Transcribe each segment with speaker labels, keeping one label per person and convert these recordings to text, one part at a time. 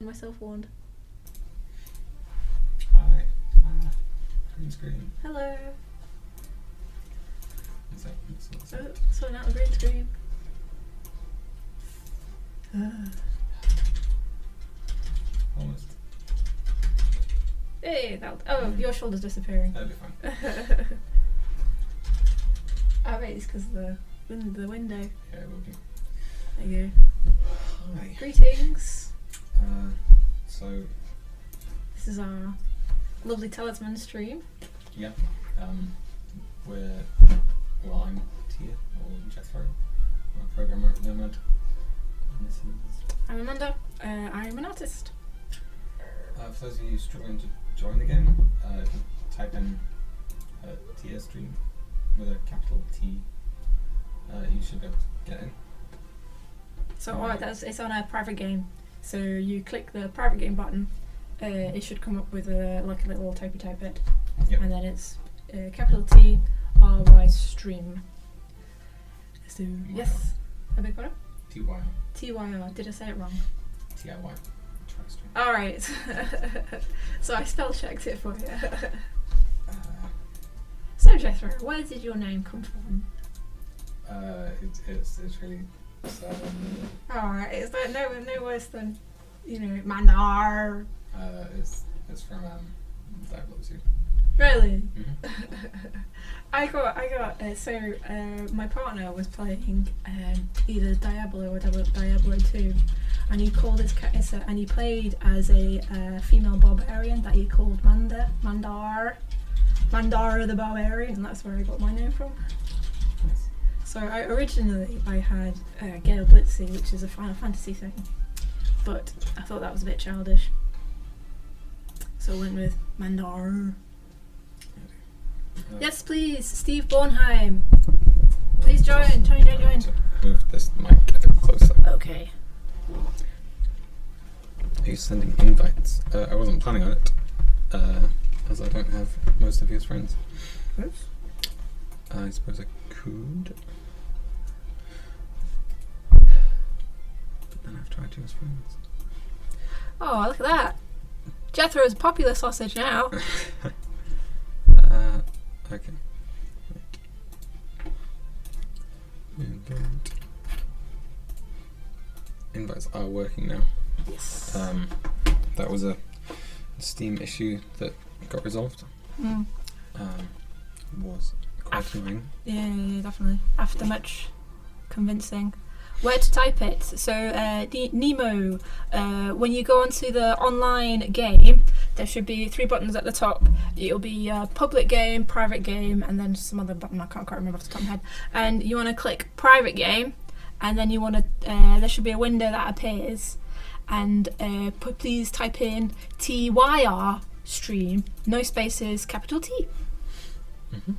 Speaker 1: Myself warned.
Speaker 2: Hi. Green screen.
Speaker 1: Hello.
Speaker 2: Is that
Speaker 1: Oh, sorting out the green screen.
Speaker 2: almost?
Speaker 1: Hey, your shoulder's disappearing.
Speaker 2: That'll be fine.
Speaker 1: I bet it's because of the window.
Speaker 2: Yeah, it will be.
Speaker 1: There you go.
Speaker 2: Hi.
Speaker 1: Greetings.
Speaker 2: So,
Speaker 1: This is our lovely Talisman stream.
Speaker 2: yeah. I'm Tia, or Jethro. I'm a programmer at Nomad. And this is,
Speaker 1: I'm Amanda. I'm an artist.
Speaker 2: for those of you struggling to join the game, if you type in Tia stream with a capital T, you should be able to get in.
Speaker 1: So alright, it's on a private game. So you click the private game button. It should come up with a little typey type bit,
Speaker 2: Yep.
Speaker 1: and then it's capital T R Y stream. So yes, I beg pardon.
Speaker 2: TY.
Speaker 1: TYR. Did I say it wrong?
Speaker 2: TIY. Try stream.
Speaker 1: All right. So I spell checked it for you. So Jethro, where did your name come from?
Speaker 2: It's really sad.
Speaker 1: All right, it's like no worse than Mandar.
Speaker 2: It's from Diablo 2.
Speaker 1: Really?
Speaker 2: Mm-hmm.
Speaker 1: I got my partner was playing either Diablo or Diablo 2, and he called and he played as a female barbarian that he called Mandar the Barbarian, and that's where I got my name from.
Speaker 2: Nice.
Speaker 1: So originally I had Gale Blitzy, which is a Final Fantasy thing, but I thought that was a bit childish, so I went with Mandar. Yes, please, Steve Bornheim. Please join. Join.
Speaker 2: To move this mic a bit closer.
Speaker 1: Okay.
Speaker 2: Are you sending invites? I wasn't planning on it, as I don't have most of you as friends.
Speaker 1: Oops.
Speaker 2: I suppose I could. But then I have to add you as friends.
Speaker 1: Oh, look at that. Jethro's a popular sausage now.
Speaker 2: Okay. Right. Invite. Invites are working now.
Speaker 1: Yes.
Speaker 2: That was a Steam issue that got resolved. Was quite annoying.
Speaker 1: Yeah, definitely. After much convincing. Where to type it? So, Nemo, when you go onto the online game, there should be 3 buttons at the top. It'll be public game, private game, and then some other button I can't remember off the top of my head. And you want to click private game, and then you want to. There should be a window that appears, and please type in TYR stream, no spaces, capital T.
Speaker 2: Mm-hmm.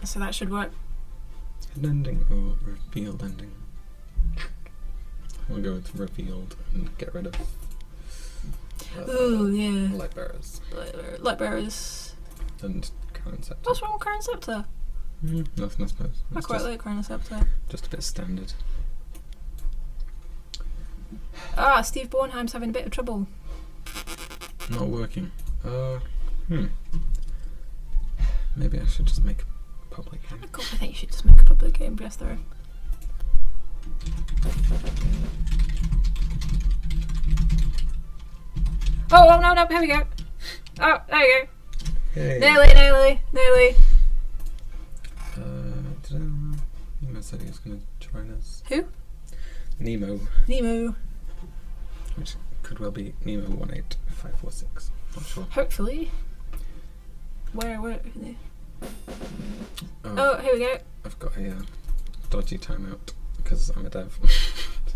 Speaker 1: So that should work.
Speaker 2: Hidden ending or revealed ending? We'll go with revealed and get rid of.
Speaker 1: Ooh, yeah.
Speaker 2: Light bearers.
Speaker 1: Light bearers.
Speaker 2: And Crown Scepter.
Speaker 1: What's wrong with Crown Scepter?
Speaker 2: Nothing, I suppose.
Speaker 1: I
Speaker 2: It's
Speaker 1: quite
Speaker 2: just,
Speaker 1: like Crown Scepter.
Speaker 2: just a bit standard.
Speaker 1: Steve Bornheim's having a bit of trouble.
Speaker 2: Not working. Maybe I should just make a public game.
Speaker 1: I think you should just make a public game, Jethro. Oh, no, here we go. Oh, there you go.
Speaker 2: Hey.
Speaker 1: Nearly.
Speaker 2: Nemo said he was going to join us.
Speaker 1: Who?
Speaker 2: Nemo, which could well be Nemo 18546. Not sure.
Speaker 1: Hopefully. Where? Oh, here we go.
Speaker 2: I've got a dodgy timeout because I'm a dev.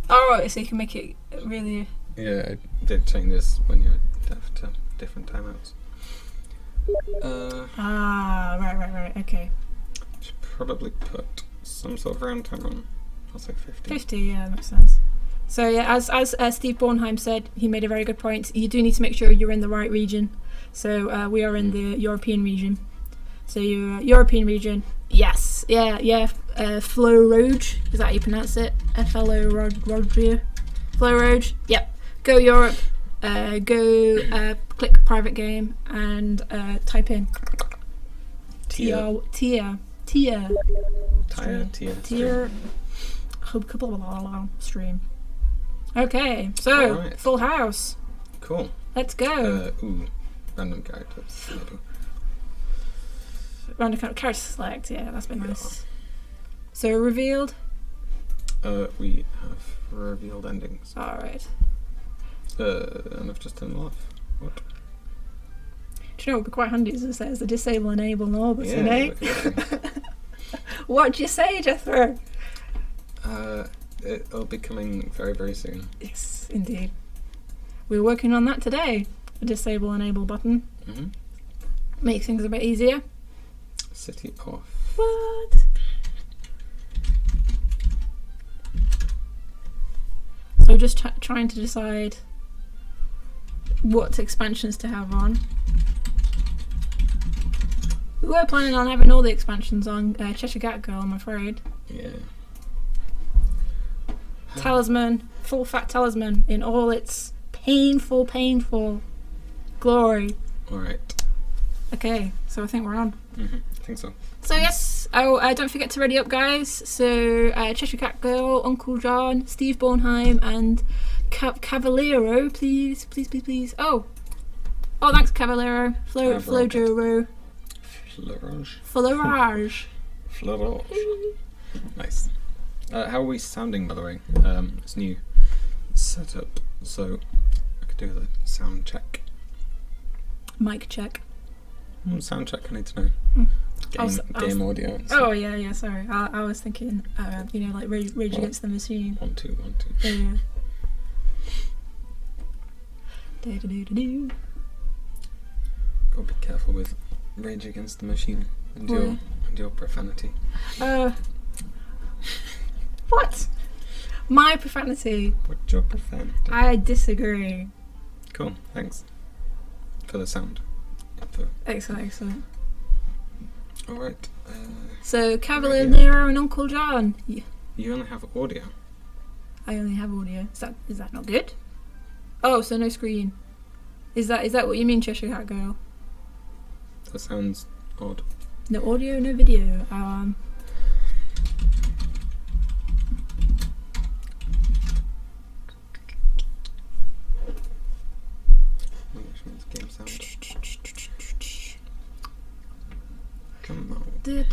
Speaker 1: Oh, right, so you can make it really...
Speaker 2: Yeah, I did change this when you're dev to different timeouts.
Speaker 1: Right, okay.
Speaker 2: Should probably put some sort of round time on. I'll say 50.
Speaker 1: 50, yeah, that makes sense. So yeah, as Steve Bornheim said, he made a very good point. You do need to make sure you're in the right region. So we are in the European region. So European region, yes, yeah. Flow Road, is that how you pronounce it? FLO Rodrio. Flow Road, yep. Go Europe. Click private game and type in
Speaker 2: Tier.
Speaker 1: tier stream. Okay, so
Speaker 2: Alright.
Speaker 1: full house.
Speaker 2: Cool.
Speaker 1: Let's go.
Speaker 2: Random characters. Maybe.
Speaker 1: Random character select. Yeah, that's been nice. So revealed.
Speaker 2: We have revealed endings.
Speaker 1: All right.
Speaker 2: And I've just turned them off. What?
Speaker 1: Do you know what would be quite handy is it says the disable, enable, and all button,
Speaker 2: Yeah,
Speaker 1: eh?
Speaker 2: look at that.
Speaker 1: What do you say, Jethro?
Speaker 2: It'll be coming very, very soon.
Speaker 1: Yes, indeed. We're working on that today. The disable, enable button.
Speaker 2: Mm-hmm.
Speaker 1: Makes things a bit easier.
Speaker 2: City off.
Speaker 1: What? So just trying to decide what expansions to have on. We were planning on having all the expansions on Cheshire Cat Girl, I'm afraid.
Speaker 2: Yeah.
Speaker 1: Talisman, full fat Talisman in all its painful glory.
Speaker 2: Alright.
Speaker 1: Okay, so I think we're on.
Speaker 2: Mm-hmm. I think so.
Speaker 1: So yes, don't forget to ready up, guys. So Cheshire Cat Girl, Uncle John, Steve Bornheim, and Cavallero, please. Oh, thanks, Cavallero. Flojoro.
Speaker 2: Florage. Nice. How are we sounding, by the way? It's new setup, so I could do the sound check.
Speaker 1: Mic check.
Speaker 2: Sound check, I need to know. Game audio.
Speaker 1: Oh yeah. Sorry, I was thinking, like Rage Against the Machine.
Speaker 2: 1 2 1 2.
Speaker 1: Yeah. Do.
Speaker 2: Gotta be careful with Rage Against the Machine and your profanity.
Speaker 1: What? My profanity.
Speaker 2: What's your profanity?
Speaker 1: I disagree.
Speaker 2: Cool. Thanks for the sound.
Speaker 1: Excellent.
Speaker 2: All right.
Speaker 1: So Cavalier Nero and Uncle John. Yeah.
Speaker 2: You only have audio.
Speaker 1: I only have audio. Is that not good? Oh, so no screen. Is that what you mean, Cheshire Cat Girl?
Speaker 2: That sounds odd.
Speaker 1: No audio, no video.
Speaker 2: Which means game sound. Come on.
Speaker 1: Do.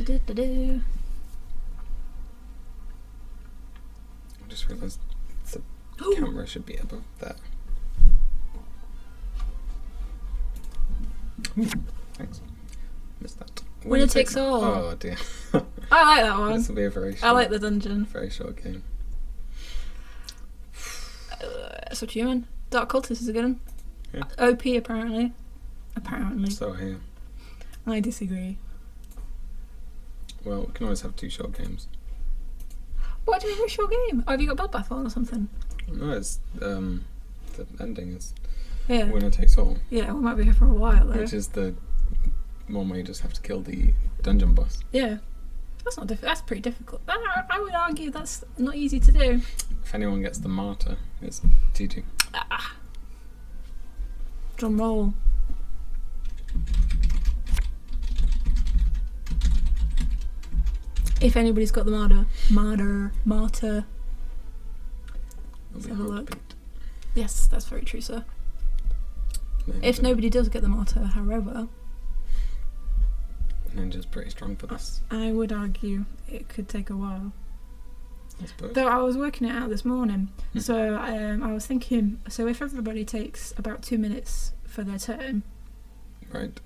Speaker 2: I just realised the camera should be above that. Ooh, thanks. Missed that.
Speaker 1: Winner takes all.
Speaker 2: Oh dear.
Speaker 1: I like that one.
Speaker 2: This will be a very short,
Speaker 1: I like the dungeon.
Speaker 2: very short game.
Speaker 1: It's what you mean. Dark Cultist is a good one.
Speaker 2: Yeah.
Speaker 1: OP apparently.
Speaker 2: So I hear.
Speaker 1: I disagree.
Speaker 2: Well, we can always have 2 short games.
Speaker 1: What do you mean a short game? Oh, have you got Bloodbath on or something?
Speaker 2: No, it's the ending is
Speaker 1: Yeah.
Speaker 2: winner takes all,
Speaker 1: Yeah, we might be here for a while though.
Speaker 2: which is the one where you just have to kill the dungeon boss.
Speaker 1: Yeah. That's not that's pretty difficult. I would argue that's not easy to do.
Speaker 2: If anyone gets the martyr, it's GG.
Speaker 1: Drum roll. If anybody's got the martyr.
Speaker 2: It'll
Speaker 1: Let's
Speaker 2: be
Speaker 1: have a
Speaker 2: hard to
Speaker 1: look.
Speaker 2: beat.
Speaker 1: Yes, that's very true, sir. If nobody does get the martyr, however,
Speaker 2: Ninja's pretty strong for this,
Speaker 1: I would argue it could take a while.
Speaker 2: I suppose.
Speaker 1: Though I was working it out this morning,
Speaker 2: Hmm.
Speaker 1: so I was thinking, so if everybody takes about 2 minutes for their turn,
Speaker 2: Right.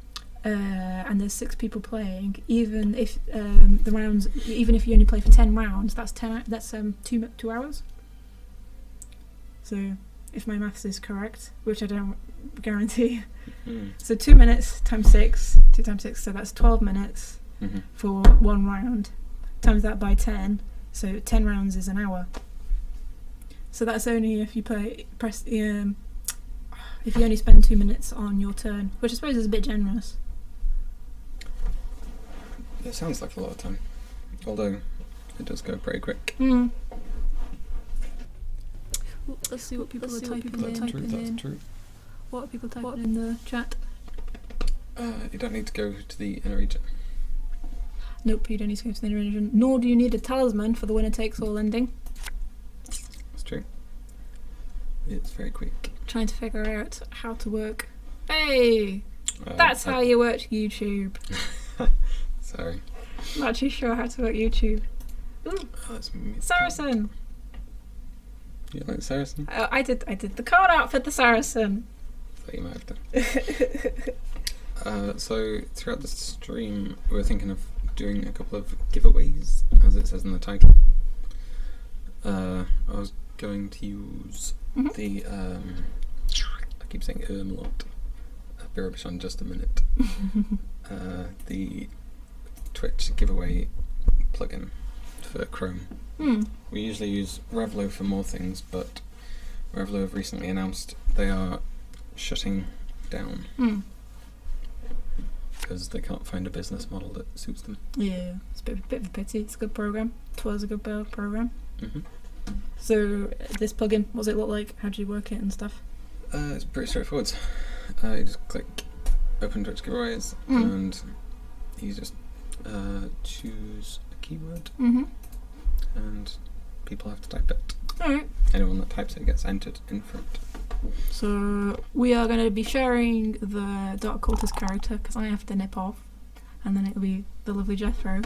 Speaker 1: and there's 6 people playing, even if the rounds, even if you only play for 10 rounds, that's 2 hours. So if my maths is correct, which I don't guarantee,
Speaker 2: Mm-hmm.
Speaker 1: so 2 minutes times 6, 2 times 6, so that's 12 minutes
Speaker 2: Mm-hmm.
Speaker 1: for 1 round. Times that by 10, so 10 rounds is an hour. So that's only if you if you only spend 2 minutes on your turn, which I suppose is a bit generous.
Speaker 2: It sounds like a lot of time, although it does go pretty quick.
Speaker 1: Let's see what people are typing
Speaker 3: That's true.
Speaker 1: in.
Speaker 3: That's true.
Speaker 1: What are people typing in the chat?
Speaker 3: You don't need to go to the inner region.
Speaker 1: Nope, you don't need to go to the region. Nor do you need a talisman for the winner takes all ending.
Speaker 3: That's true. It's very quick.
Speaker 1: Trying to figure out how to work. Hey! That's how you work YouTube.
Speaker 3: Sorry.
Speaker 1: I'm not too sure how to work YouTube. Ooh,
Speaker 3: Oh, that's me.
Speaker 1: Saracen!
Speaker 3: You like Saracen?
Speaker 1: I did the card out for the Saracen.
Speaker 3: Thought you might have done. So throughout the stream, we're thinking of doing a couple of giveaways, as it says in the title. I was going to use the I keep saying a lot. I'll be rubbish on just a minute. The Twitch giveaway plugin for Chrome. We usually use Revlo for more things, but Revlo have recently announced they are shutting down because they can't find a business model that suits them.
Speaker 1: Yeah, it's a bit of a pity. It's a good program. It was a good program.
Speaker 3: Mm-hmm.
Speaker 1: So this plugin, what does it look like? How do you work it and stuff?
Speaker 3: It's pretty straightforward. You just click Open Twitch Giveaways and you just choose a keyword and people have to type it.
Speaker 1: Alright.
Speaker 3: Anyone that types it gets entered in front.
Speaker 1: So we are going to be sharing the Dark Cultist character because I have to nip off, and then it'll be the lovely Jethro.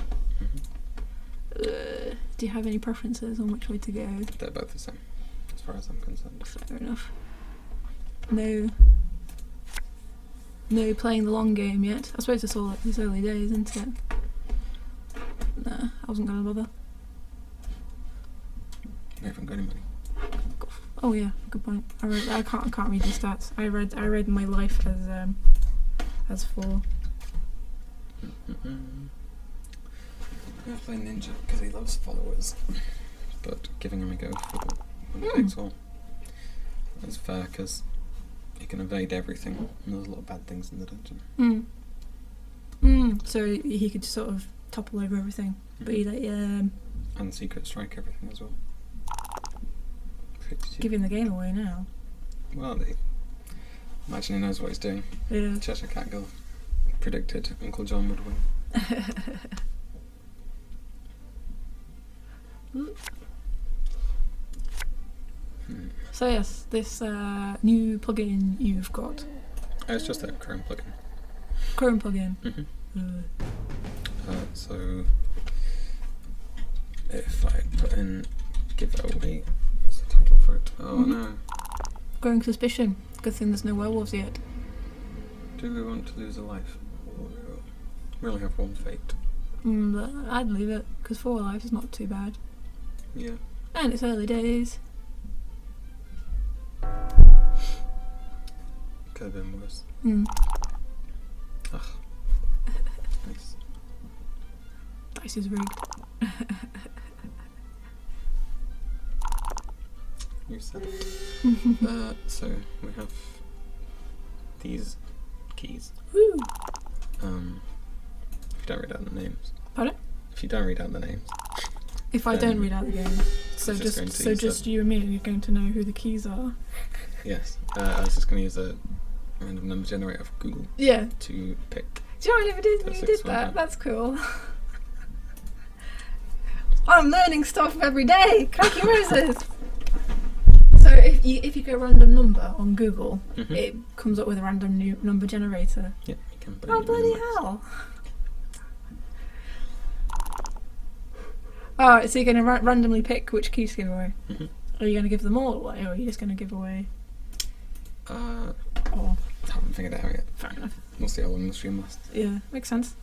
Speaker 1: Do you have any preferences on which way to go?
Speaker 3: They're both the same, as far as I'm concerned.
Speaker 1: Fair enough. No playing the long game yet. I suppose it's all these early days, isn't it? Nah, I wasn't going to bother.
Speaker 3: I haven't got any money.
Speaker 1: Oh yeah, good point. I can't read the stats. I read my life as 4.
Speaker 3: I play Ninja because he loves followers, but giving him a go for one takes all. That's fair because he can evade everything, and there's a lot of bad things in the dungeon.
Speaker 1: So he could sort of topple over everything, but he
Speaker 3: And secret strike everything as well.
Speaker 1: giving the game away now.
Speaker 3: Well, imagine he knows what he's doing.
Speaker 1: Yeah.
Speaker 3: Cheshire Cat Girl predicted Uncle John would win.
Speaker 1: So yes, this new plugin you've got.
Speaker 3: It's just a Chrome plugin.
Speaker 1: Chrome plugin.
Speaker 3: So if I put in giveaway, what's the title for it? Oh no.
Speaker 1: Growing suspicion. Good thing there's no werewolves yet.
Speaker 3: Do we want to lose a life? We only have one fate.
Speaker 1: But I'd leave it, because 4 lives is not too bad.
Speaker 3: Yeah.
Speaker 1: And it's early days.
Speaker 3: Could have been worse. Ugh. Nice.
Speaker 1: Dice is rigged.
Speaker 3: You said it. So we have these keys.
Speaker 1: Woo!
Speaker 3: If you don't read out the names.
Speaker 1: Pardon?
Speaker 3: If you don't read out the names.
Speaker 1: If I don't read out the game. So just you and me are going to know who the keys are.
Speaker 3: Yes. I was just going to use a random number generator of Google.
Speaker 1: Yeah.
Speaker 3: To pick.
Speaker 1: Do you know I never did? You did that.
Speaker 3: 619.
Speaker 1: That's cool. I'm learning stuff every day. Crikey Moses. So if you go random number on Google, it comes up with a random new number generator.
Speaker 3: Yeah, you can.
Speaker 1: Oh bloody hell! Alright, so you're going to randomly pick which keys to give away. Are you going to give them all away, or are you just going to give away?
Speaker 3: Haven't figured it out yet.
Speaker 1: Fair enough.
Speaker 3: We'll see how long the stream lasts.
Speaker 1: Yeah, makes sense.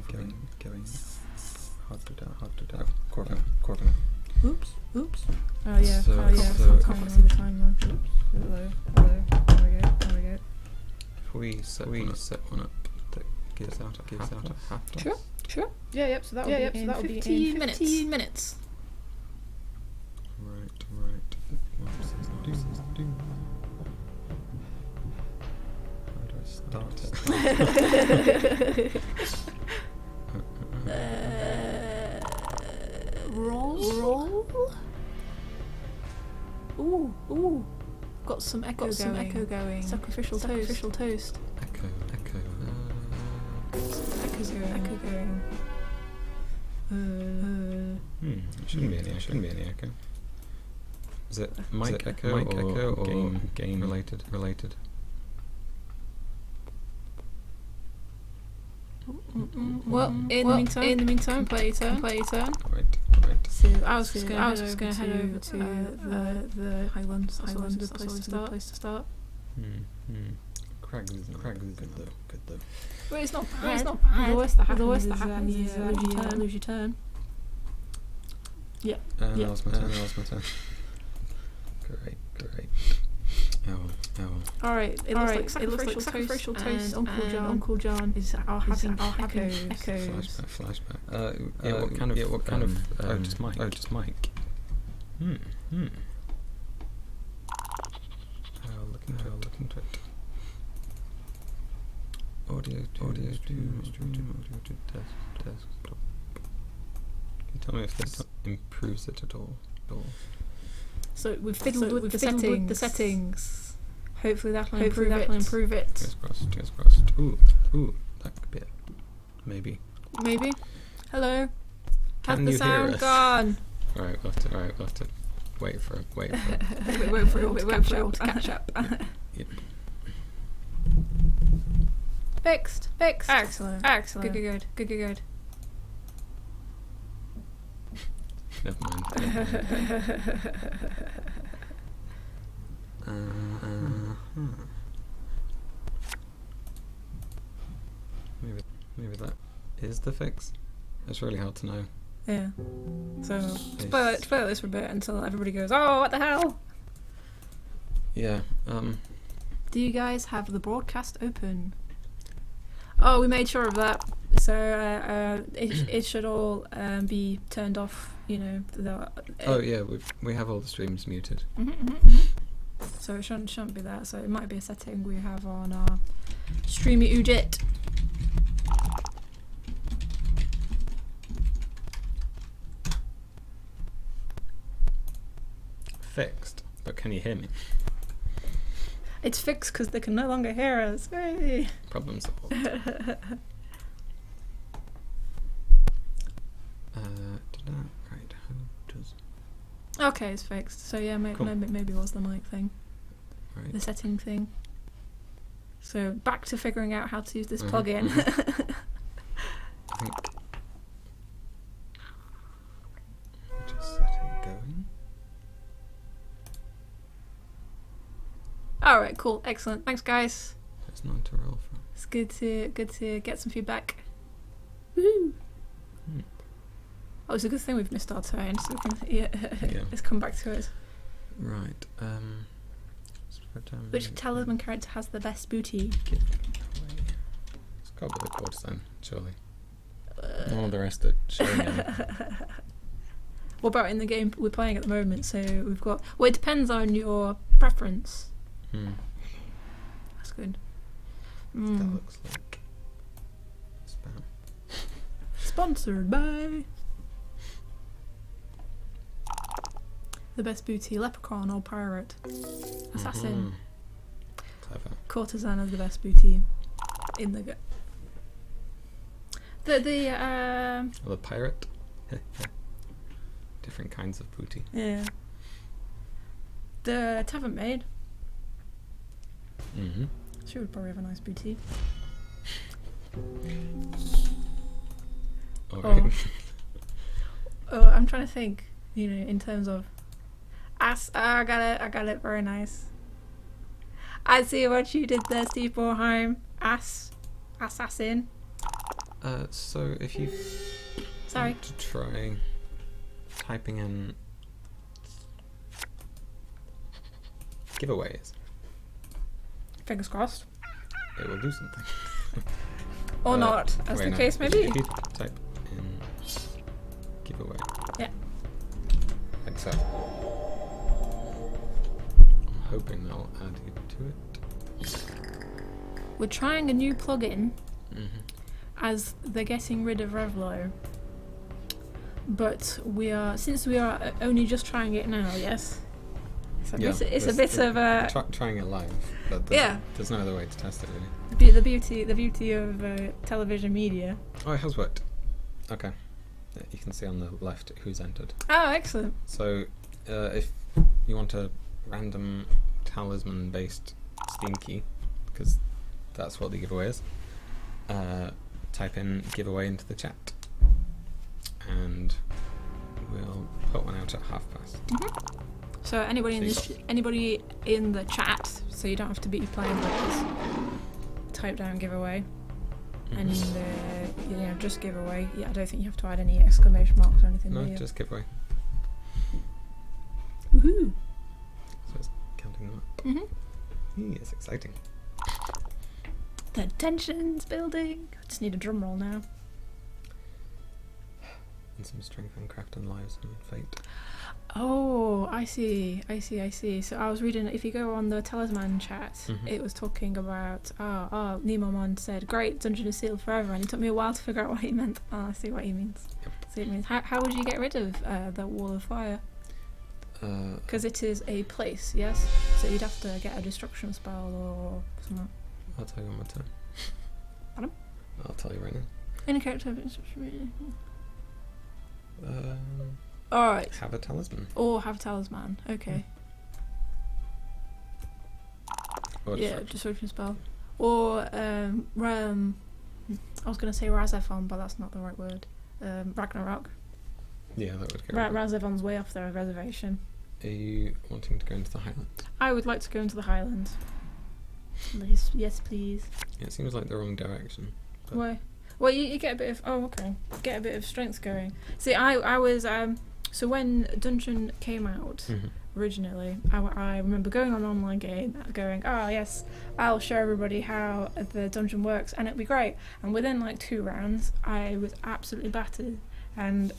Speaker 3: Going. Hard to doubt. Corvin.
Speaker 1: Oops. Oh yeah.
Speaker 3: So-
Speaker 1: I
Speaker 3: so-
Speaker 1: can't see the time though. Oops. Hello. There we go.
Speaker 3: If we set one up that gives out a half dice.
Speaker 1: Sure. Yeah. Yep. So that will be in 15 minutes.
Speaker 3: Right. How do I start it?
Speaker 1: Roll. got some echo going. Sacrificial toast.
Speaker 3: Echo.
Speaker 1: Echo going.
Speaker 3: Shouldn't be any echo. Is it mic echo or game related?
Speaker 1: Well, in the meantime, play your turn.
Speaker 3: Right.
Speaker 1: So I was just gonna head over to the Highlands. Highlands is a good place to start.
Speaker 3: Crag is good though.
Speaker 1: Well, it's not bad. The worst that happens is you lose your turn. Yeah.
Speaker 3: That was my turn. Great. Oh.
Speaker 1: Alright, it looks like sacrificial toast and Uncle John is having echoes.
Speaker 3: Flashback. What kind of? Just mic. I'll look into it. Audio stream, test. Can you tell me if this improves it at all?
Speaker 1: So we've fiddled with the settings. Hopefully that'll improve it.
Speaker 3: Fingers crossed. Ooh, that could be it. Maybe.
Speaker 1: Hello.
Speaker 3: Can
Speaker 1: Has the
Speaker 3: you
Speaker 1: sound
Speaker 3: hear us?
Speaker 1: gone?
Speaker 3: Alright, we'll have to wait for it.
Speaker 1: Wait for it all to catch up.
Speaker 3: Yep.
Speaker 1: Fixed. Excellent. Good.
Speaker 3: Never mind. Maybe that is the fix. It's really hard to know.
Speaker 1: Yeah. So spoil this for a bit until everybody goes, oh, what the hell?
Speaker 3: Yeah.
Speaker 1: Do you guys have the broadcast open? Oh, we made sure of that. So it should all be turned off. You know.
Speaker 3: Oh yeah, we have all the streams muted.
Speaker 1: So it shouldn't be that. So it might be a setting we have on our Streamy Ujit.
Speaker 3: Fixed, but can you hear me?
Speaker 1: It's fixed because they can no longer hear us. Hey.
Speaker 3: Problem solved. Right, how does...
Speaker 1: Okay, it's fixed. So yeah, maybe it was the mic thing,
Speaker 3: Right.
Speaker 1: the setting thing. So back to figuring out how to use this plugin.
Speaker 3: I think... Just set it going.
Speaker 1: All right, cool, excellent. Thanks, guys.
Speaker 3: There's none to roll from.
Speaker 1: It's good to get some feedback. Woohoo! Oh, it's a good thing we've missed our turn, so we can, yeah. Let's come back to it.
Speaker 3: Right.
Speaker 1: Which Talisman character has the best booty?
Speaker 3: It's got to be the courtesan, surely. All the rest are showing him.
Speaker 1: What about in the game we're playing at the moment? So we've got... Well, it depends on your preference. That's good.
Speaker 3: That looks like spam.
Speaker 1: Sponsored by... The best booty, leprechaun or pirate. Assassin.
Speaker 3: Clever.
Speaker 1: Courtesan has the best booty in the...
Speaker 3: The pirate. Different kinds of booty.
Speaker 1: Yeah. The tavern maid. She would probably have a nice booty.
Speaker 3: Alright.
Speaker 1: I'm trying to think, in terms of ass. I got it, very nice. I see what you did there, Steve Borheim. Assassin.
Speaker 3: So if you want to try typing in giveaways,
Speaker 1: fingers crossed,
Speaker 3: it will do something.
Speaker 1: Or not, as the case may be.
Speaker 3: If you type in giveaway,
Speaker 1: yeah,
Speaker 3: like so, I'm hoping they'll add you to it.
Speaker 1: We're trying a new plugin as they're getting rid of Revlo, but since we are only just trying it now, yes. It's a bit of a
Speaker 3: trying it live, but there's no other way to test it really.
Speaker 1: the beauty of television media.
Speaker 3: Oh, it has worked. Okay, yeah, you can see on the left who's entered.
Speaker 1: Oh, excellent.
Speaker 3: So if you want a random talisman based Steam key, because that's what the giveaway is, type in giveaway into the chat and we'll put one out at 5:30.
Speaker 1: Mm-hmm. So anybody in the chat, so you don't have to be playing with us, type down giveaway and just giveaway. Yeah, I don't think you have to add any exclamation marks or anything.
Speaker 3: No,
Speaker 1: do you?
Speaker 3: just giveaway.
Speaker 1: Woohoo!
Speaker 3: So it's counting them up.
Speaker 1: Mm-hmm.
Speaker 3: It's exciting.
Speaker 1: The tension's building. I just need a drum roll now.
Speaker 3: And some strength and craft and lives and fate.
Speaker 1: Oh, I see. So I was reading, if you go on the Talisman chat, it was talking about, Nomad said, great, dungeon is sealed forever, and it took me a while to figure out what he meant. Oh, I see what he means.
Speaker 3: Yep.
Speaker 1: See what he means. How would you get rid of the Wall of Fire? Because it is a place, yes? So you'd have to get a destruction spell or something.
Speaker 3: I'll tell you on my turn.
Speaker 1: Pardon?
Speaker 3: I'll tell you right now.
Speaker 1: Any character. Alright.
Speaker 3: Have a talisman.
Speaker 1: Or have a talisman. Okay.
Speaker 3: Or
Speaker 1: Yeah, destruction spell. Or I was going to say Razafon, but that's not the right word. Ragnarok.
Speaker 3: Yeah, that would go.
Speaker 1: Razavon's way off their reservation.
Speaker 3: Are you wanting to go into the Highlands?
Speaker 1: I would like to go into the Highlands. Yes, please.
Speaker 3: Yeah, it seems like the wrong direction. But
Speaker 1: Why? Well, you get a bit of... Oh, okay. Get a bit of strength going. See, I was... So when Dungeon came out, originally, I remember going on an online game, going, oh yes, I'll show everybody how the dungeon works, and it'll be great. And within like 2 rounds, I was absolutely battered, and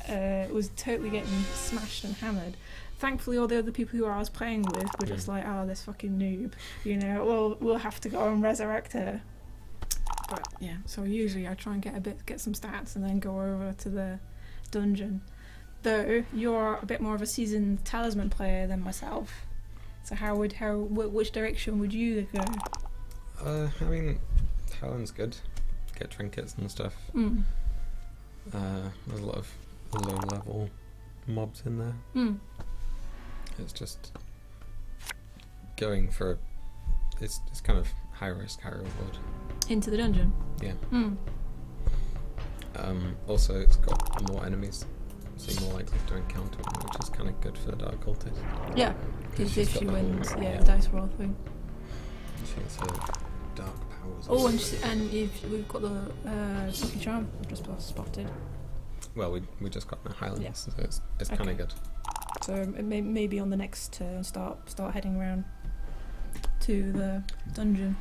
Speaker 1: was totally getting smashed and hammered. Thankfully, all the other people who I was playing with were just like, oh, this fucking noob, we'll have to go and resurrect her. But yeah, so usually I try and get some stats and then go over to the dungeon. Though you're a bit more of a seasoned talisman player than myself, so which direction would you go?
Speaker 3: I mean, Talon's good. Get trinkets and stuff. There's a lot of low-level mobs in there. It's just going for it's kind of high risk, high reward.
Speaker 1: Into the dungeon.
Speaker 3: Yeah. Also, it's got more enemies, so you're more likely to encounter them, which is kind of good for the Dark Cultist.
Speaker 1: Yeah, because if she wins, the
Speaker 3: yeah.
Speaker 1: dice roll thing.
Speaker 3: She has her dark powers.
Speaker 1: Oh, and we've got the Lucky Charm just spotted.
Speaker 3: Well, we just got the Highlands,
Speaker 1: Yeah.
Speaker 3: so it's kind of good.
Speaker 1: So maybe on the next turn, start heading around to the dungeon.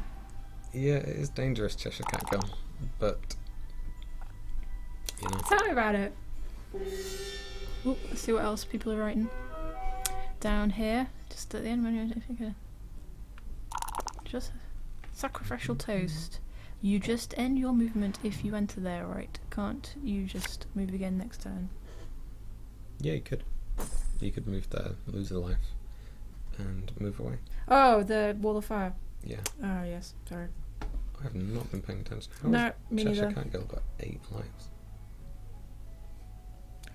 Speaker 3: Yeah, it is dangerous, Cheshire Cat Girl, but
Speaker 1: Tell me about it. Ooh, let's see what else people are writing down here. Just at the end, when you're just sacrificial toast. You just end your movement if you enter there, right? Can't you just move again next turn?
Speaker 3: Yeah, you could. You could move there, lose a life, and move away.
Speaker 1: Oh, the Wall of Fire.
Speaker 3: Yeah.
Speaker 1: Oh, yes. Sorry.
Speaker 3: I have not been paying attention. How
Speaker 1: No,
Speaker 3: has
Speaker 1: me
Speaker 3: Cheshire
Speaker 1: neither.
Speaker 3: Cat Girl got 8 lives?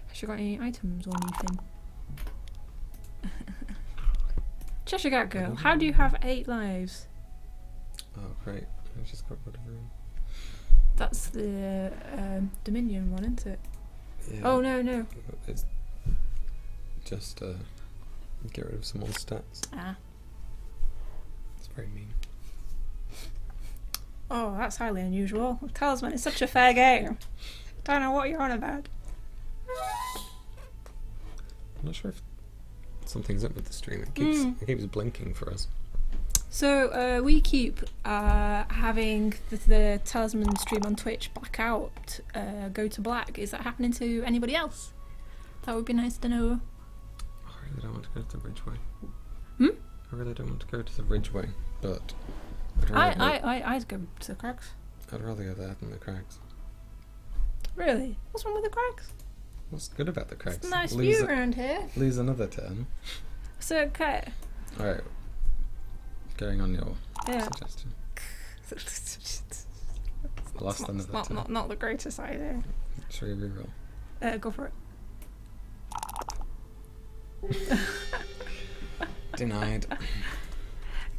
Speaker 1: Has she got any items or anything? Cheshire Cat Girl, how do you have 8 lives?
Speaker 3: Oh, great. I just got rid of her.
Speaker 1: That's the Dominion one, isn't it?
Speaker 3: Yeah.
Speaker 1: Oh, no.
Speaker 3: It's just get rid of someone's stats.
Speaker 1: Ah.
Speaker 3: It's very mean.
Speaker 1: Oh, that's highly unusual. Talisman is such a fair game. Don't know what you're on about.
Speaker 3: I'm not sure if something's up with the stream. It keeps blinking for us.
Speaker 1: So we keep having the Talisman stream on Twitch black out, go to black. Is that happening to anybody else? That would be nice to know.
Speaker 3: I really don't want to go to the Ridgeway.
Speaker 1: Hmm?
Speaker 3: I really don't want to go to the Ridgeway, but
Speaker 1: I'd go to the Cracks.
Speaker 3: I'd rather go there than the Crags.
Speaker 1: Really? What's wrong with the Cracks?
Speaker 3: What's good about the Crags?
Speaker 1: It's a nice view around here.
Speaker 3: Lose another turn.
Speaker 1: So, okay.
Speaker 3: Alright. Going on your
Speaker 1: Yeah.
Speaker 3: suggestion. Lost another
Speaker 1: It's
Speaker 3: time.
Speaker 1: not the greatest idea.
Speaker 3: Should we reroll?
Speaker 1: Go for it.
Speaker 3: Denied.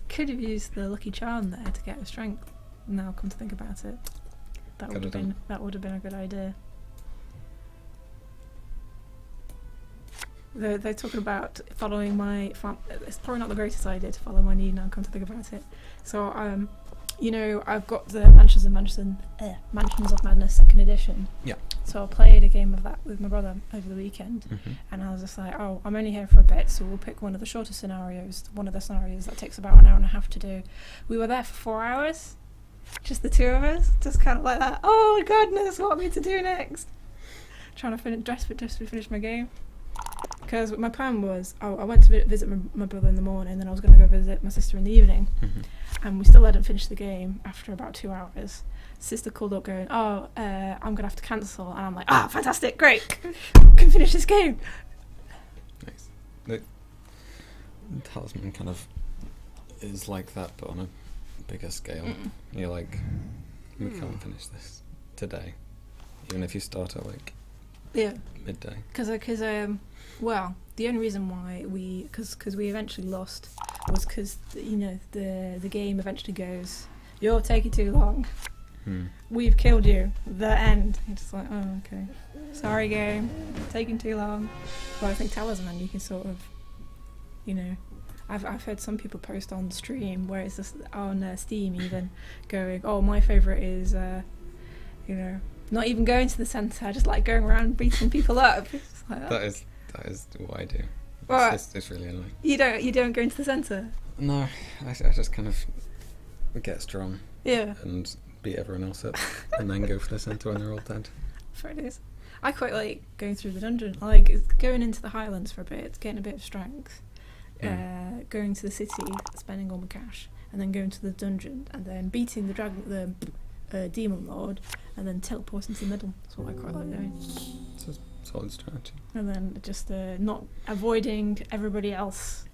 Speaker 1: Could have used the lucky charm there to get a strength. Now, come to think about it, that would have been a good idea. They're talking about following my. It's probably not the greatest idea to follow my need. Now, come to think about it. So, I've got the Mansions of Madness 2nd edition.
Speaker 3: Yeah.
Speaker 1: So I played a game of that with my brother over the weekend, and I was just like, oh, I'm only here for a bit, so we'll pick one of the shorter scenarios, one of the scenarios that takes about an hour and a half to do. We were there for 4 hours, just the two of us, just kind of like that. Oh my goodness, what am I to do next? Trying to finish my game. Because my plan was, I went to visit my brother in the morning, then I was going to go visit my sister in the evening, and we still hadn't finished the game after about 2 hours. Sister called up going, I'm going to have to cancel, and I'm like, fantastic, great, can finish this game.
Speaker 3: Nice. The Talisman kind of is like that, but on a bigger scale. You're like, we can't finish this today, even if you start at like midday.
Speaker 1: Because the only reason why because we eventually lost was because the game eventually goes, you're taking too long. We've killed you. The end. You're just like, oh, okay. Sorry, game. Taking too long. Well, I think Talisman, you can sort of, I've heard some people post on stream where it's just on Steam even going, oh, my favourite is, not even going to the centre. I just like going around beating people up. It's like,
Speaker 3: That is what I do.
Speaker 1: What?
Speaker 3: It's really annoying.
Speaker 1: You don't go into the centre?
Speaker 3: No, I just kind of get strong.
Speaker 1: Yeah.
Speaker 3: And beat everyone else up, and then go for the centre when they're all dead.
Speaker 1: Fair it is. I quite like going through the dungeon, like going into the Highlands for a bit, getting a bit of strength, going to the city, spending all my cash, and then going to the dungeon, and then beating the demon lord, and then teleporting to the middle. That's what I quite like doing.
Speaker 3: It's a solid strategy.
Speaker 1: And then just not avoiding everybody else,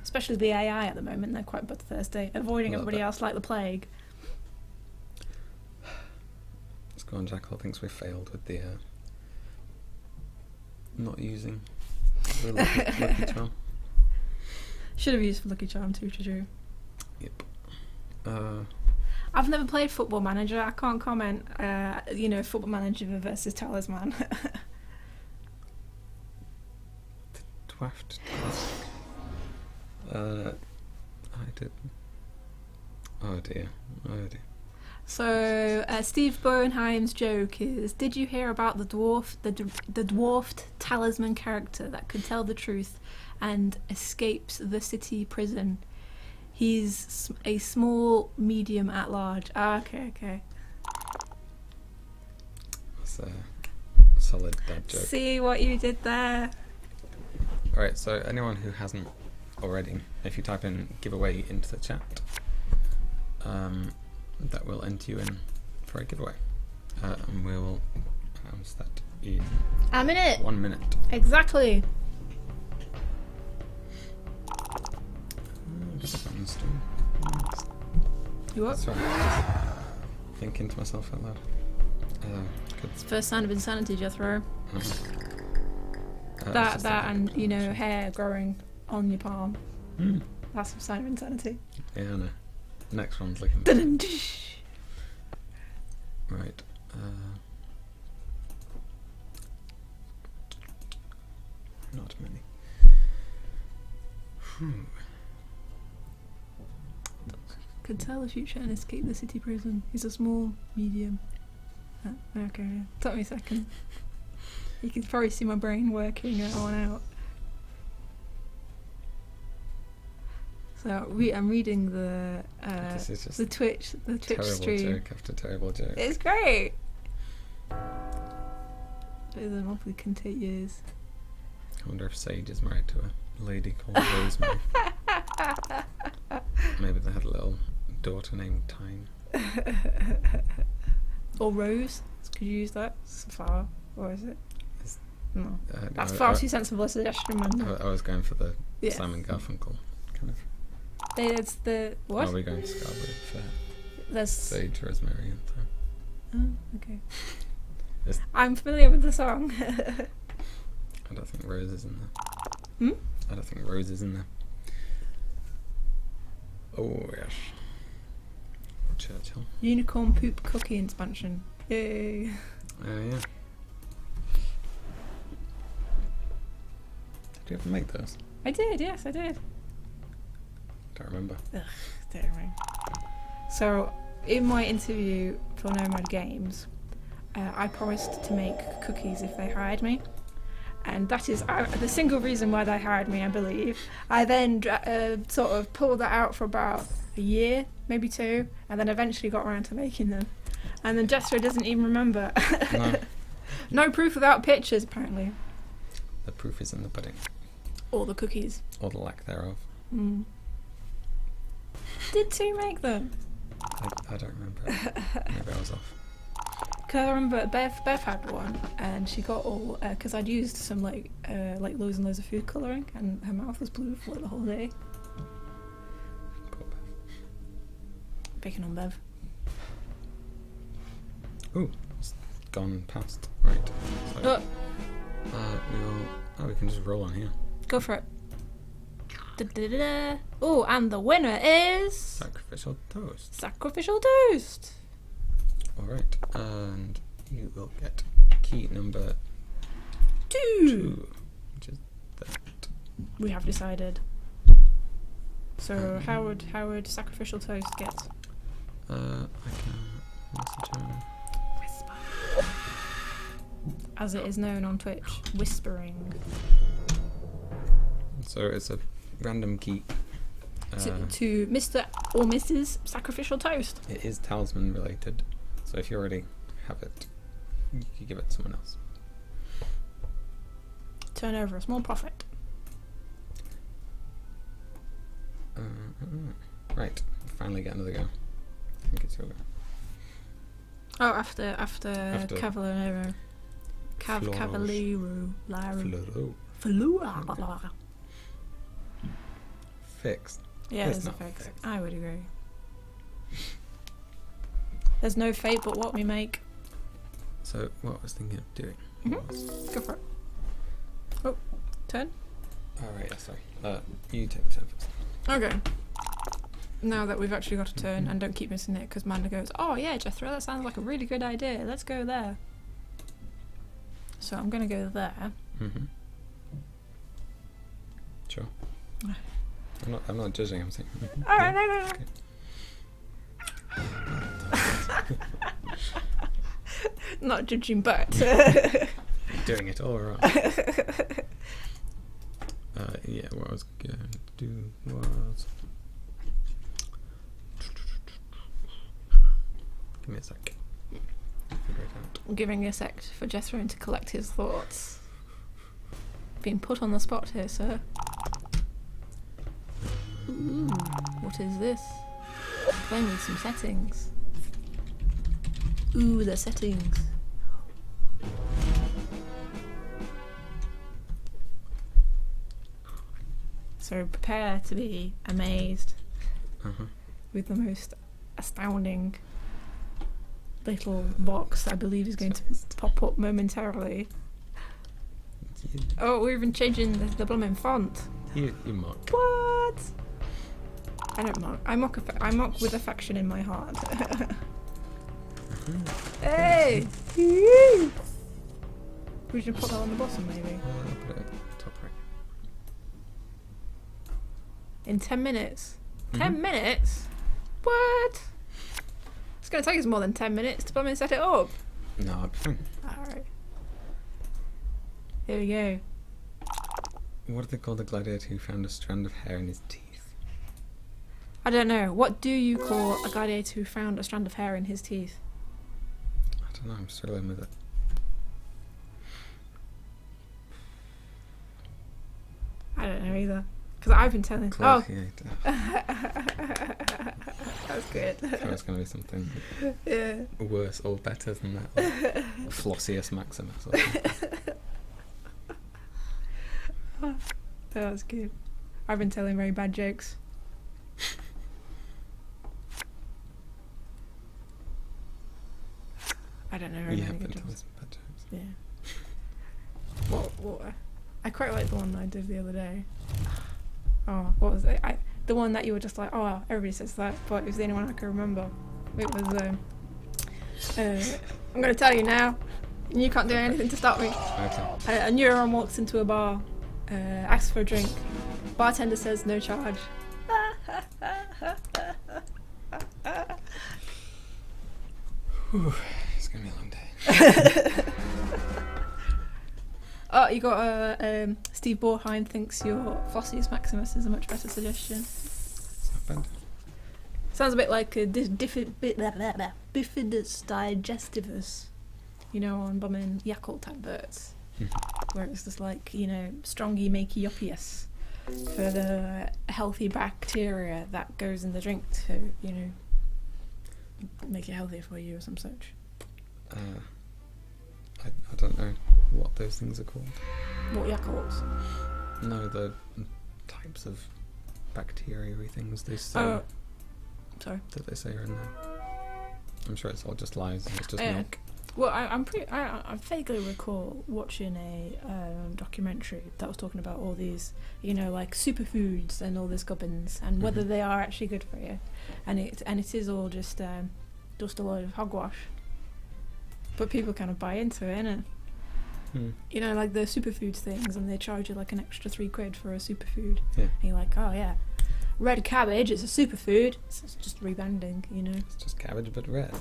Speaker 1: especially the AI at the moment. They're quite bloodthirsty, avoiding everybody else like the plague.
Speaker 3: Scorn Jackal thinks we failed with the not using the lucky charm.
Speaker 1: Should have used Lucky Charm too, True.
Speaker 3: Yep.
Speaker 1: I've never played Football Manager. I can't comment. Football Manager versus Talisman.
Speaker 3: Dwaft Task. I did. Oh dear.
Speaker 1: So Steve Bowenheim's joke is: did you hear about the dwarfed talisman character that could tell the truth and escapes the city prison? He's a small medium at large. Okay.
Speaker 3: That's a solid dad joke.
Speaker 1: See what you did there?
Speaker 3: Alright, so anyone who hasn't already, if you type in giveaway into the chat, that will enter you in for a giveaway. And we will announce that in
Speaker 1: a minute.
Speaker 3: 1 minute.
Speaker 1: Exactly.
Speaker 3: Just on the stream.
Speaker 1: You what?
Speaker 3: Sorry. Thinking to myself out loud.
Speaker 1: It's the first sign of insanity, Jethro.
Speaker 3: That
Speaker 1: and hair growing on your palm. That's a sign of insanity.
Speaker 3: Yeah, I know. Next one's looking right. Not many.
Speaker 1: Could tell the future and escape the city prison. He's a small medium. Okay, took me a second. You can probably see my brain working it on out. So I'm reading the
Speaker 3: This is just
Speaker 1: Twitch
Speaker 3: terrible
Speaker 1: stream.
Speaker 3: joke after terrible joke.
Speaker 1: It's great. The monthly can take years.
Speaker 3: I wonder if Sage is married to a lady called Rosemary. Maybe they had a little daughter named Tyne.
Speaker 1: Or Rose. Could you use that? It's a flower. Or is it? No. That's
Speaker 3: no,
Speaker 1: far too sensible a suggestion, man.
Speaker 3: I was going for the Simon Garfunkel kind of?
Speaker 1: There's the what?
Speaker 3: Oh, we're going to Scarborough Fair.
Speaker 1: There's.
Speaker 3: Sage, rosemary, and thyme.
Speaker 1: Oh, okay.
Speaker 3: There's-
Speaker 1: I'm familiar with the song.
Speaker 3: I don't think Rose is in there.
Speaker 1: Hmm?
Speaker 3: I don't think Rose is in there. Oh, yes. Churchill.
Speaker 1: Unicorn poop cookie expansion. Yay.
Speaker 3: Yeah. Did you ever make those?
Speaker 1: I did, yes, I did.
Speaker 3: Don't remember.
Speaker 1: Daring. So, in my interview for Nomad Games, I promised to make cookies if they hired me. And that is the single reason why they hired me, I believe. I then sort of pulled that out for about a year, maybe 2, and then eventually got around to making them. And then Jethro doesn't even remember.
Speaker 3: No.
Speaker 1: No proof without pictures, apparently.
Speaker 3: The proof is in the pudding.
Speaker 1: Or the cookies.
Speaker 3: Or the lack thereof.
Speaker 1: Mm. Did 2 make them?
Speaker 3: I don't remember. Maybe I was off.
Speaker 1: Cause I remember Bev had one, and she got all because I'd used some like loads and loads of food colouring, and her mouth was blue for like, the whole day.
Speaker 3: Poor Bev.
Speaker 1: Picking on Bev.
Speaker 3: Ooh, it's gone past. Right. So, we can just roll on here.
Speaker 1: Go for it. Da-da-da-da. Oh, and the winner is
Speaker 3: Sacrificial toast.
Speaker 1: Sacrificial Toast.
Speaker 3: Alright, and you will get key number
Speaker 1: 2.
Speaker 3: which is that.
Speaker 1: We have decided. So how would Sacrificial Toast get?
Speaker 3: I can message him.
Speaker 1: Whisper. As it is known on Twitch, whispering.
Speaker 3: So it's a random key.
Speaker 1: To Mr. or Mrs. Sacrificial Toast.
Speaker 3: It is Talisman related, so if you already have it, you can give it to someone else.
Speaker 1: Turn over a small profit.
Speaker 3: Right, finally get another go. I think it's your go.
Speaker 1: Oh, after Cavallero.
Speaker 3: Flores.
Speaker 1: Cavallero.
Speaker 3: Floro.
Speaker 1: Flora.
Speaker 3: Fixed.
Speaker 1: Yeah,
Speaker 3: It's
Speaker 1: there's a
Speaker 3: not
Speaker 1: fix.
Speaker 3: fixed.
Speaker 1: I would agree. There's no fate but what we make.
Speaker 3: So what I was thinking of doing was...
Speaker 1: Go for it. Oh, turn.
Speaker 3: Alright, yeah, sorry. You take the turn first.
Speaker 1: Okay. Now that we've actually got a turn, and don't keep missing it, because Manda goes, oh yeah, Jethro, that sounds like a really good idea. Let's go there. So I'm going to go there.
Speaker 3: Mm-hmm. Sure. I'm not judging, I'm saying...
Speaker 1: Alright, no.
Speaker 3: Okay.
Speaker 1: Not judging, but...
Speaker 3: Doing it all wrong. Yeah, what I was going to do was... Give me a sec. Figure it out.
Speaker 1: I'm giving a sec for Jethro to collect his thoughts. Being put on the spot here, sir. Ooh, what is this? Playing with some settings. Ooh, the settings. So prepare to be amazed with the most astounding little box I believe is going to pop up momentarily. Oh, we're even changing the blooming font.
Speaker 3: You mock.
Speaker 1: What? I don't mock. I mock with affection in my heart. Hey! We should put that on the bottom, maybe.
Speaker 3: I'll put it at the top right.
Speaker 1: In 10 minutes.
Speaker 3: Mhm.
Speaker 1: 10 minutes? What? It's going to take us more than 10 minutes to blooming set it up.
Speaker 3: No, I'll be fine.
Speaker 1: Alright. Here we go.
Speaker 3: What do they call the gladiator who found a strand of hair in his teeth?
Speaker 1: I don't know. What do you call a gladiator who found a strand of hair in his teeth?
Speaker 3: I don't know, I'm struggling with it.
Speaker 1: I don't know either. Because I've been telling...
Speaker 3: Gladiator.
Speaker 1: That's good.
Speaker 3: I thought it was going to be something
Speaker 1: Yeah.
Speaker 3: worse or better than that. Like Flossius Maximus or something.
Speaker 1: That was good. I've been telling very bad jokes. I don't know.
Speaker 3: You
Speaker 1: very
Speaker 3: have
Speaker 1: many
Speaker 3: been
Speaker 1: good
Speaker 3: telling
Speaker 1: jokes.
Speaker 3: some bad jokes.
Speaker 1: Yeah. What? I quite like the one I did the other day. Oh, what was it? The one that you were just like, oh, everybody says that, but it was the only one I could remember. It was, I'm going to tell you now, and you can't do anything to stop me.
Speaker 3: Okay.
Speaker 1: A neuron walks into a bar, asks for a drink. Bartender says no charge.
Speaker 3: Whew, it's gonna be a long day.
Speaker 1: Oh, you got Steve Borheim thinks your Flossius Maximus is a much better suggestion.
Speaker 3: It's not bad.
Speaker 1: Sounds a bit like a Bifidus digestivus, you know, on bumming Yakult adverts, where it's just like, you know, strongy makey uppius for the healthy bacteria that goes in the drink to, you know, make it healthier for you or some such.
Speaker 3: I don't know what those things are called.
Speaker 1: What Yakults?
Speaker 3: No, the types of bacteria-y things they say.
Speaker 1: Oh, sorry.
Speaker 3: That they say are in there. I'm sure it's all just lies. It's just
Speaker 1: Yeah.
Speaker 3: milk.
Speaker 1: Well, I vaguely recall watching a documentary that was talking about all these, you know, like superfoods and all this gubbins, and whether they are actually good for you, and it is all just a load of hogwash. But people kind of buy into it, innit? You know, like the superfoods things, and they charge you like an extra £3 for a superfood.
Speaker 3: Yeah.
Speaker 1: And you're like, oh yeah, red cabbage is a superfood. It's just rebanding, you know.
Speaker 3: It's just cabbage but red.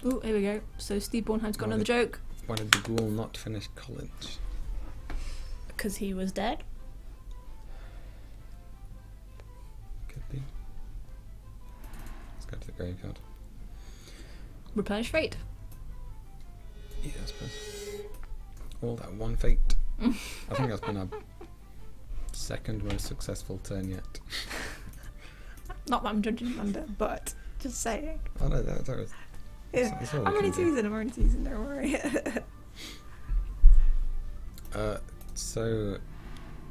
Speaker 1: Ooh, here we go. So Steve Bornheim's got another joke.
Speaker 3: Why did the ghoul not finish college?
Speaker 1: Because he was dead.
Speaker 3: Could be. Let's go to the graveyard.
Speaker 1: Replenish fate.
Speaker 3: Yeah, I suppose. All that one fate. I think that's been our second most successful turn yet.
Speaker 1: Not that I'm judging Amanda, but just saying.
Speaker 3: Oh no, that was...
Speaker 1: Yeah.
Speaker 3: that's all we
Speaker 1: I'm only
Speaker 3: can do.
Speaker 1: teasing, don't worry.
Speaker 3: So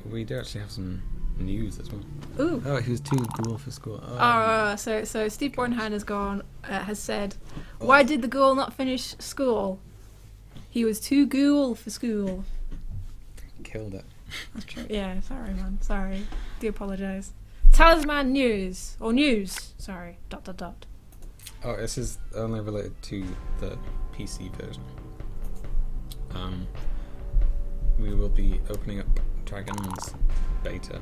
Speaker 3: we do actually have some news as well.
Speaker 1: Ooh.
Speaker 3: Oh, he was too ghoul for school. Oh,
Speaker 1: So Steve Bornheim has said, why did the ghoul not finish school? He was too ghoul for school.
Speaker 3: killed it.
Speaker 1: That's true. Yeah, sorry, man. Sorry. Do apologise. Talisman news. Or news. Sorry. ...
Speaker 3: Oh, this is only related to the PC version. We will be opening up Dragon's beta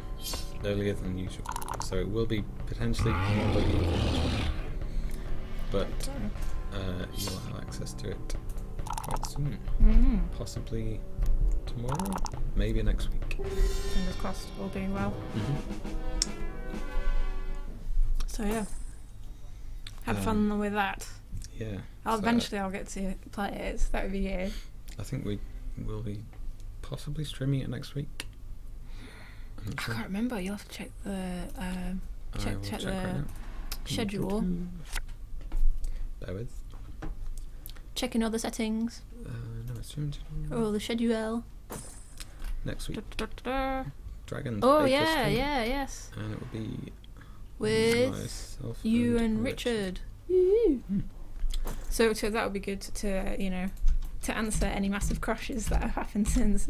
Speaker 3: earlier than usual, so it will be potentially more buggy than usual. But you'll have access to it quite soon. Possibly tomorrow, maybe next week.
Speaker 1: Fingers crossed, all being well. So yeah, had fun with that.
Speaker 3: Yeah.
Speaker 1: Eventually I'll get to play it. So that would be good.
Speaker 3: I think we will be possibly streaming it next week. I'm not
Speaker 1: I
Speaker 3: sure.
Speaker 1: can't remember. You'll have to check the
Speaker 3: I will
Speaker 1: check the
Speaker 3: right now.
Speaker 1: schedule.
Speaker 3: Bear with.
Speaker 1: Checking all the settings.
Speaker 3: No, it's streaming
Speaker 1: Oh, the schedule.
Speaker 3: next week. Dragon's
Speaker 1: Oh
Speaker 3: beta
Speaker 1: yeah,
Speaker 3: stream.
Speaker 1: yes.
Speaker 3: And it will be
Speaker 1: With
Speaker 3: myself
Speaker 1: you and Richard. So that would be good to you know, to answer any massive crashes that have happened since.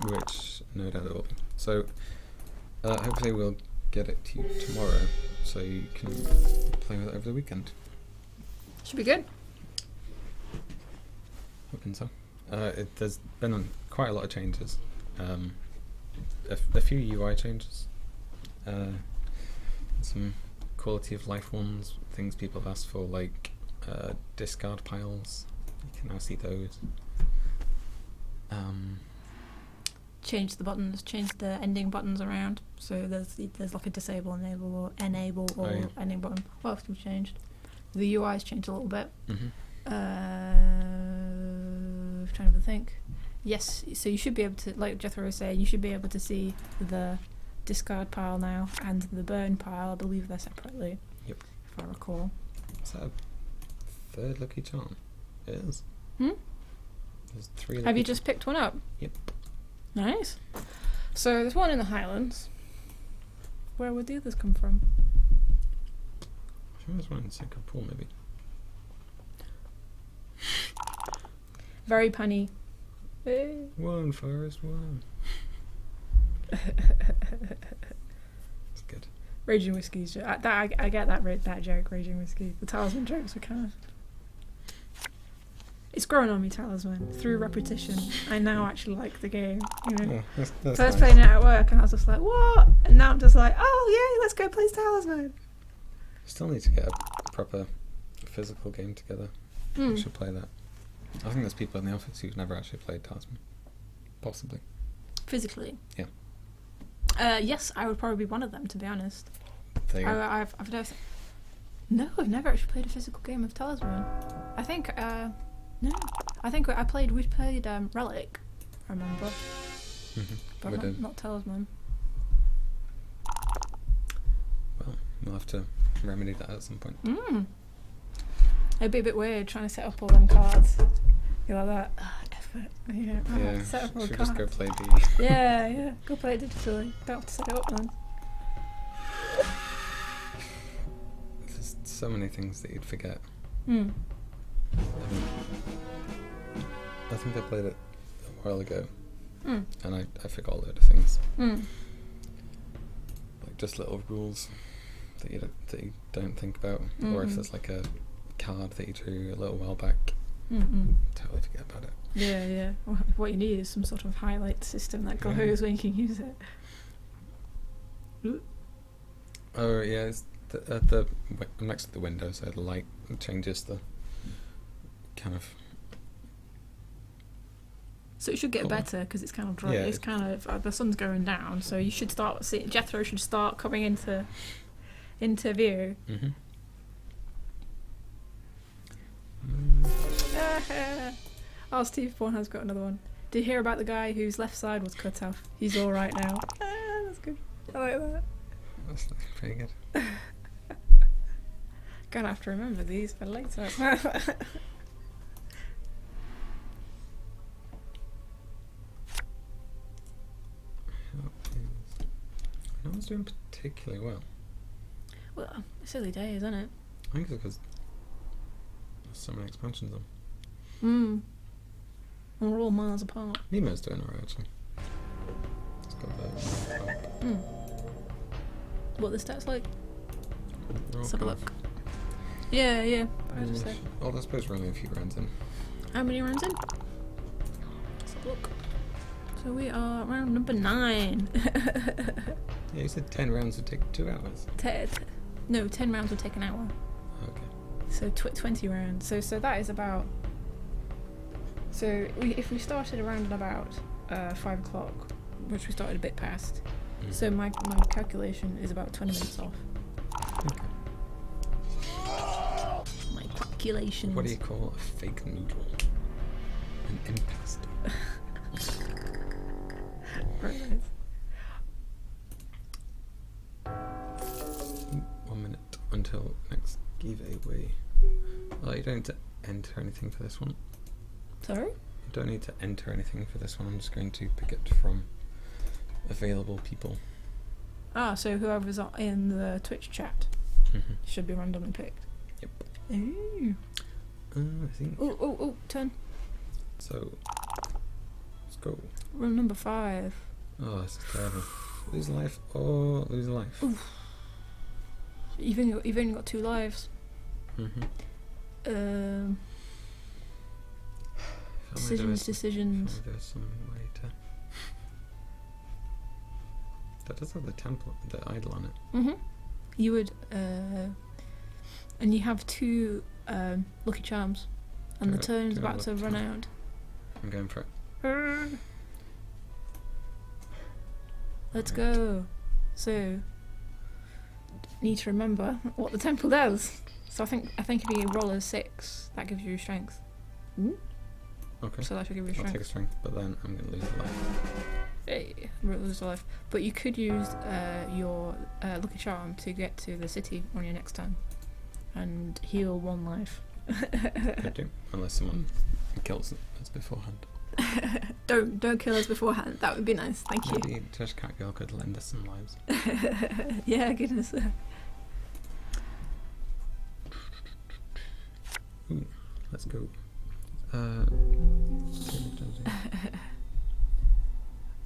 Speaker 3: Which no doubt it will be. So hopefully we'll get it to you tomorrow, so you can play with it over the weekend.
Speaker 1: Should be good.
Speaker 3: Hoping so. There's been quite a lot of changes. A few UI changes. Some quality of life ones, things people have asked for, like discard piles. You can now see those.
Speaker 1: Change the buttons, change the ending buttons around. So there's like a disable, enable, or ending button. What else have we changed? The UI's changed a little bit. Trying to think. Yes, so you should be able to, like Jethro was saying, you should be able to see the discard pile now and the burn pile. I believe they're separately.
Speaker 3: Yep.
Speaker 1: If I recall.
Speaker 3: Is that a third lucky charm? It is.
Speaker 1: Hmm?
Speaker 3: There's 3 lucky
Speaker 1: Have you just picked one up?
Speaker 3: Yep.
Speaker 1: Nice. So there's one in the Highlands. Where would the others come from?
Speaker 3: I think there's one in Singapore, maybe.
Speaker 1: Very punny.
Speaker 3: One forest, one. It's good.
Speaker 1: Raging Whiskey's I get that joke, Raging Whiskey. The Talisman jokes were kind of... It's grown on me, Talisman, through repetition. I now actually like the game, you know.
Speaker 3: Yeah, that's
Speaker 1: So I was
Speaker 3: nice.
Speaker 1: playing it at work and I was just like, what? And now I'm just like, oh yay, let's go play Talisman.
Speaker 3: Still need to get a proper physical game together.
Speaker 1: Hmm.
Speaker 3: We should play that. I think there's people in the office who've never actually played Talisman. Possibly.
Speaker 1: Physically?
Speaker 3: Yeah.
Speaker 1: Yes, I would probably be one of them, to be honest.
Speaker 3: There you go.
Speaker 1: I've never actually played a physical game of Talisman. I think, no. I think we played Relic, I remember. But
Speaker 3: We did.
Speaker 1: not Talisman.
Speaker 3: Well, we'll have to remedy that at some point.
Speaker 1: It'd be a bit weird trying to set up all them cards. You're like that. Effort. Yeah. I have to set up all the
Speaker 3: should
Speaker 1: cards.
Speaker 3: just go play the...
Speaker 1: Yeah. Go play it digitally. Don't have to set it up then.
Speaker 3: There's so many things that you'd forget.
Speaker 1: Hmm.
Speaker 3: I think I played it a while ago,
Speaker 1: Hmm.
Speaker 3: and I forgot a load of things.
Speaker 1: Hmm.
Speaker 3: Like just little rules that you don't think about. Or if there's like a card that you drew a little while back, totally forget about it.
Speaker 1: Yeah. What you need is some sort of highlight system that glows when you can use it.
Speaker 3: Oh yeah, it's next to the window, so the light changes the kind of...
Speaker 1: So it should get
Speaker 3: Colour.
Speaker 1: better because it's kind of dry.
Speaker 3: Yeah,
Speaker 1: It's kind of the sun's going down, so you should start. Jethro should start coming into view. Oh, Steve Bourne has got another one. Did you hear about the guy whose left side was cut off? He's all right now. That's good. I like that.
Speaker 3: That's pretty good.
Speaker 1: Gonna have to remember these for later.
Speaker 3: No one's doing particularly well.
Speaker 1: Well, it's early days, isn't it?
Speaker 3: I think it's because there's so many expansions on.
Speaker 1: And we're all miles apart.
Speaker 3: Nemo's doing alright actually. It's got
Speaker 1: What the stats like?
Speaker 3: they're all
Speaker 1: Let's have a
Speaker 3: kind
Speaker 1: look. Yeah. I
Speaker 3: of-
Speaker 1: just said.
Speaker 3: I suppose we're only a few rounds in.
Speaker 1: How many rounds in? Let's have a look. So we are round number 9.
Speaker 3: Yeah, you said 10 rounds would take 2 hours.
Speaker 1: 10 rounds would take an hour.
Speaker 3: Okay.
Speaker 1: So 20 rounds. So that is about. So if we started around about 5 o'clock, which we started a bit past. So my calculation is about 20 minutes off.
Speaker 3: Okay.
Speaker 1: My calculations.
Speaker 3: What do you call a fake noodle? An impasto.
Speaker 1: Very nice.
Speaker 3: 1 minute until next giveaway. Oh, you don't need to enter anything for this one.
Speaker 1: Sorry?
Speaker 3: You don't need to enter anything for this one. I'm just going to pick it from available people.
Speaker 1: So whoever's in the Twitch chat should be randomly picked.
Speaker 3: Yep.
Speaker 1: Ooh.
Speaker 3: I think.
Speaker 1: Oh, turn.
Speaker 3: So, let's go.
Speaker 1: Room number 5.
Speaker 3: Oh, this is terrible. Lose a life. Oh, lose a life.
Speaker 1: Oof. You've only got 2 lives. Decisions.
Speaker 3: There's some way to... That does have the temple, the idol on it.
Speaker 1: You would, and you have 2 lucky charms, and the turn's about to run out.
Speaker 3: I'm going for it.
Speaker 1: Let's go. So, need to remember what the temple does. So I think if you roll a 6, that gives you strength.
Speaker 3: Okay.
Speaker 1: So that should give you
Speaker 3: I'll
Speaker 1: strength.
Speaker 3: take a strength, but then I'm going to lose a life.
Speaker 1: Hey, lose a life. But you could use your lucky charm to get to the city on your next turn, and heal 1 life.
Speaker 3: Could do, unless someone kills us beforehand.
Speaker 1: Don't kill us beforehand. That would be nice. Thank you.
Speaker 3: Maybe Just Cat Girl could lend us some lives.
Speaker 1: Yeah, goodness.
Speaker 3: Ooh, let's go.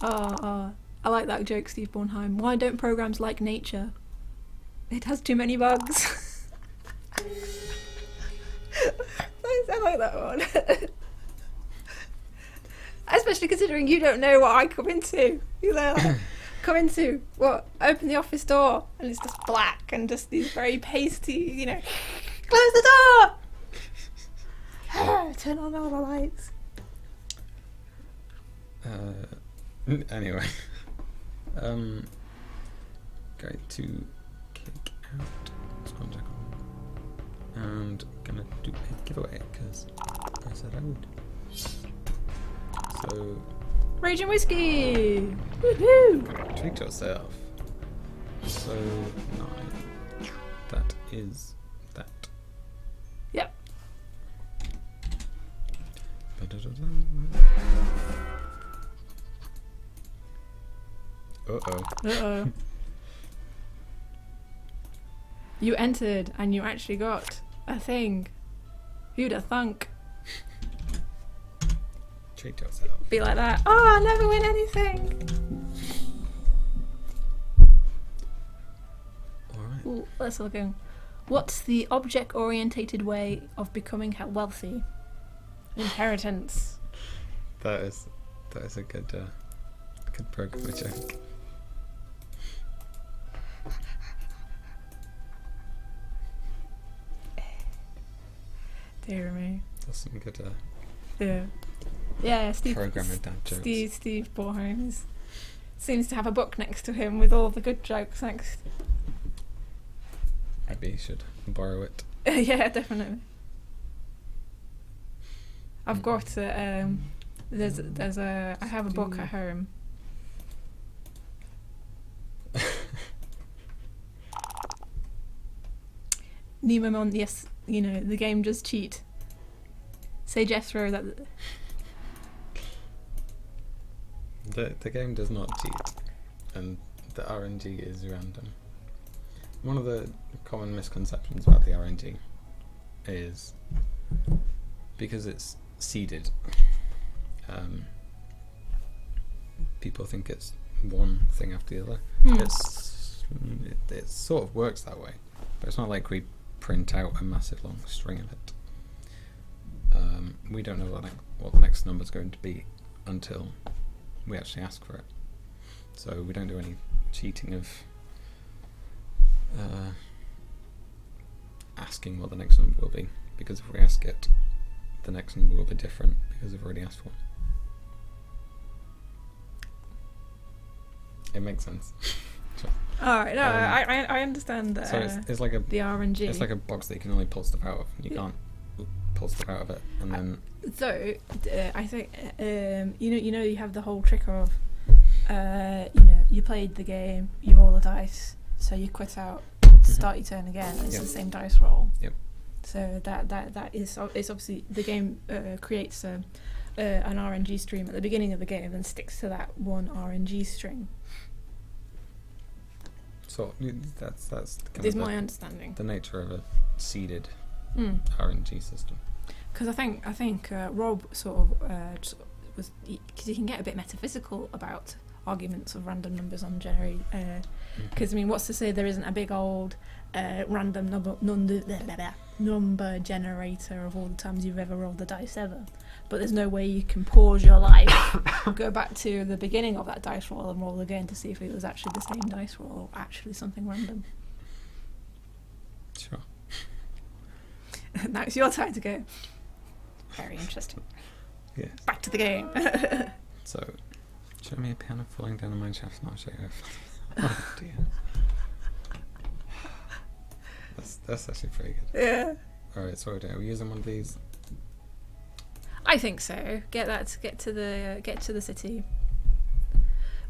Speaker 1: Oh, I like that joke, Steve Bornheim. Why don't programs like nature? It has too many bugs. I like that one. Especially considering you don't know what I come into. You know, like, come into what? Open the office door and it's just black and just these very pasty, you know. Close the door. Turn on all the lights.
Speaker 3: Anyway, going to kick out Squanjack and gonna do a giveaway because I said I would. So,
Speaker 1: Raging Whiskey! Woohoo!
Speaker 3: treat yourself. So 9. That is that.
Speaker 1: Yep.
Speaker 3: Uh-oh.
Speaker 1: Uh-oh. You entered and you actually got a thing. Who'd have thunk?
Speaker 3: Treat yourself.
Speaker 1: Be like that. Oh, I never win anything.
Speaker 3: Alright.
Speaker 1: Ooh, let's look in. What's the object-orientated way of becoming wealthy? Inheritance.
Speaker 3: That is a good programmer joke.
Speaker 1: Dear me.
Speaker 3: That's some good
Speaker 1: Yeah, Steve.
Speaker 3: programmer dad jokes.
Speaker 1: Steve Borheim seems to have a book next to him with all the good jokes next.
Speaker 3: Maybe you should borrow it.
Speaker 1: Yeah, definitely. I've got there's a I have a book at home. Nemomon, yes, you know, the game does cheat. Say Jethro that
Speaker 3: The game does not cheat, and the RNG is random. One of the common misconceptions about the RNG is because it's seeded. People think it's one thing after the other. It sort of works that way, but it's not like we print out a massive long string of it. We don't know what the next number is going to be until we actually ask for it. So we don't do any cheating of asking what the next number will be, because if we ask it, the next number will be different because we've already asked for it. It makes sense.
Speaker 1: Alright, no, I understand
Speaker 3: So it's like
Speaker 1: the RNG.
Speaker 3: it's like a box that you can only pull stuff out of. You can't pull stuff out of it and then.
Speaker 1: So I think you know you have the whole trick of you know, you played the game, you roll the dice, so you quit out, start your turn again. It's
Speaker 3: Yep.
Speaker 1: the same dice roll.
Speaker 3: Yep.
Speaker 1: So that is it's obviously the game creates an RNG stream at the beginning of the game and sticks to that one RNG string.
Speaker 3: So that's kind
Speaker 1: Is
Speaker 3: of
Speaker 1: my understanding.
Speaker 3: the nature of a seeded RNG system.
Speaker 1: Because I think Rob sort of was, because you can get a bit metaphysical about arguments of random numbers on generate. Because I mean, what's to say there isn't a big old random number generator of all the times you've ever rolled the dice ever? But there's no way you can pause your life, go back to the beginning of that dice roll and roll again to see if it was actually the same dice roll or actually something random.
Speaker 3: Sure.
Speaker 1: Now it's your time to go. Very interesting.
Speaker 3: Yes.
Speaker 1: Back to the game.
Speaker 3: So, show me a piano falling down a mine shaft and I'll show you. Oh dear. That's actually pretty good.
Speaker 1: Yeah.
Speaker 3: Alright, so are we using one of these?
Speaker 1: I think so. Get to the city.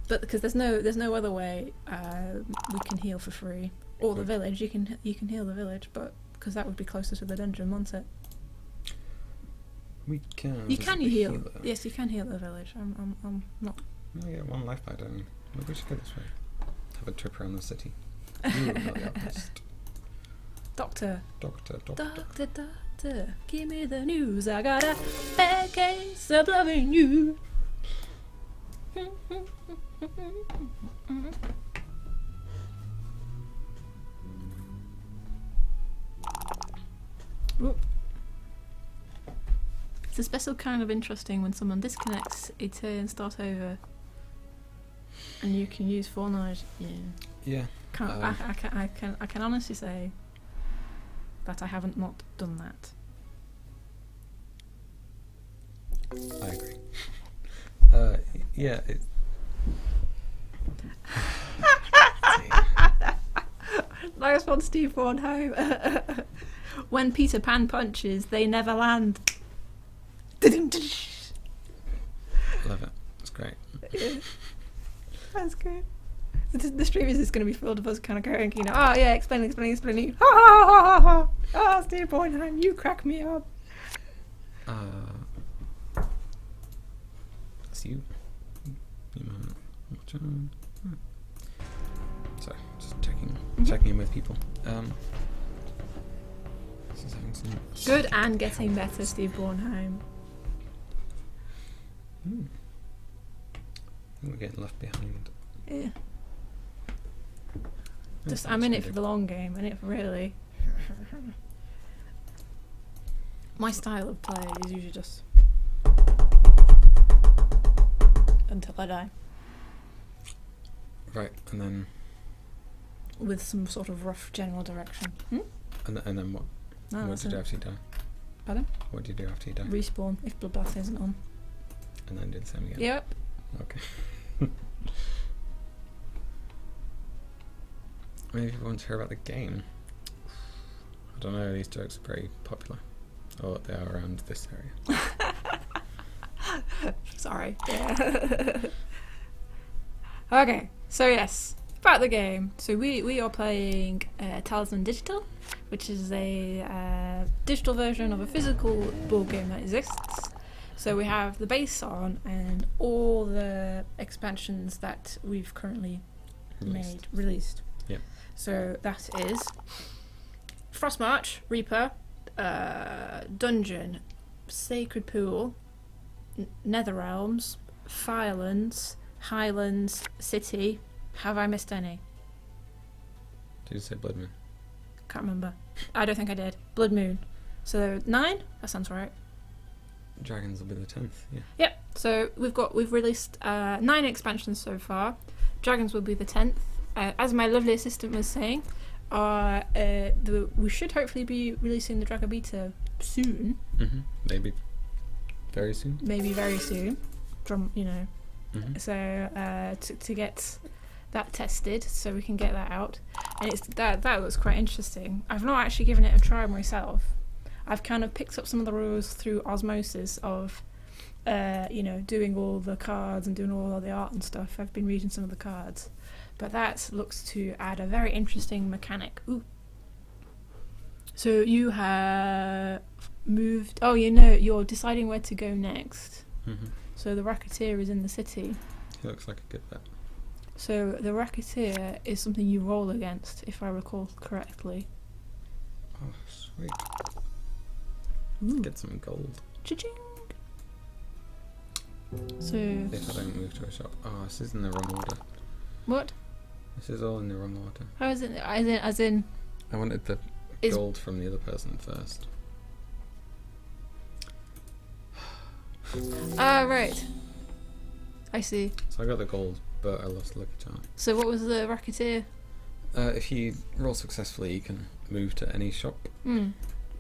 Speaker 1: But because there's no other way we can heal for free. Or the village, you can heal the village, but because that would be closer to the dungeon, wouldn't it?
Speaker 3: We can.
Speaker 1: You
Speaker 3: visit
Speaker 1: can
Speaker 3: the
Speaker 1: heal.
Speaker 3: healer.
Speaker 1: Yes, you can heal the village. I'm not.
Speaker 3: I get 1 life back, don't we? Maybe we should go this way. Have a trip around the city. You are the outpost.
Speaker 1: Doctor.
Speaker 3: Doctor.
Speaker 1: Doctor, give me the news. I got a bad case of loving you. Ooh. It's a special kind of interesting when someone disconnects a turn, start over, and you can use Fortnite. Yeah.
Speaker 3: Yeah.
Speaker 1: I can honestly say that I haven't not done that.
Speaker 3: I agree. Yeah.
Speaker 1: Nice one, Steve Bornholm. When Peter Pan punches, they never land.
Speaker 3: Love it. It's great.
Speaker 1: Yeah. That's good. The stream is just going to be filled with us kind of going, you know, oh yeah, explaining. Ha ha ha ha ha. Oh, Steve Bornholm, you crack me up.
Speaker 3: That's you. Sorry, just checking in with people. This is having some
Speaker 1: Good and getting better, Steve Bornholm.
Speaker 3: I think we're getting left behind.
Speaker 1: Yeah. Just I'm in it for the long game, and it really. My style of play is usually just until I die,
Speaker 3: Right, and then
Speaker 1: with some sort of rough general direction.
Speaker 3: and then what?
Speaker 1: No,
Speaker 3: What
Speaker 1: that's
Speaker 3: did you do
Speaker 1: it.
Speaker 3: after you die?
Speaker 1: Pardon?
Speaker 3: What do you do after you die?
Speaker 1: Respawn if Bloodbath isn't on.
Speaker 3: And then do the same again.
Speaker 1: Yep.
Speaker 3: Okay. Maybe people want to hear about the game. I don't know, these jokes are pretty popular. Or they are around this area.
Speaker 1: Sorry. Yeah. Okay, so yes, about the game. So we are playing Talisman Digital, which is a digital version of a physical board game that exists. So we have the base on and all the expansions that we've currently released.
Speaker 3: Yeah.
Speaker 1: So that is Frostmarch, Reaper, Dungeon, Sacred Pool, Netherrealms, Firelands, Highlands, City. Have I missed any?
Speaker 3: Did you say Blood Moon?
Speaker 1: Can't remember. I don't think I did. Blood Moon. So 9? That sounds right.
Speaker 3: Dragons will be the 10th, yeah.
Speaker 1: Yep. So we've released 9 expansions so far. Dragons will be the 10th. As my lovely assistant was saying, we should hopefully be releasing the Dragon Beta soon.
Speaker 3: Mm-hmm. Maybe very soon.
Speaker 1: Maybe very soon.
Speaker 3: Mm-hmm.
Speaker 1: So to get that tested, so we can get that out, and that looks quite interesting. I've not actually given it a try myself. I've kind of picked up some of the rules through osmosis of, doing all the cards and doing all of the art and stuff. I've been reading some of the cards, but that looks to add a very interesting mechanic. Ooh. So you have moved. Oh, you're deciding where to go next.
Speaker 3: Mm-hmm.
Speaker 1: So the Racketeer is in the city.
Speaker 3: He looks like a good bet.
Speaker 1: So the Racketeer is something you roll against, if I recall correctly.
Speaker 3: Oh, sweet.
Speaker 1: Ooh.
Speaker 3: Get some gold.
Speaker 1: Cha-ching! So
Speaker 3: If I don't move to a shop. Oh, this is in the wrong order.
Speaker 1: what?
Speaker 3: This is all in the wrong order.
Speaker 1: How is it? As in.
Speaker 3: I wanted the
Speaker 1: Is-
Speaker 3: gold from the other person first.
Speaker 1: Ah, right. I see.
Speaker 3: So I got the gold, but I lost the lucky charm.
Speaker 1: So what was the Racketeer?
Speaker 3: If you roll successfully, you can move to any shop.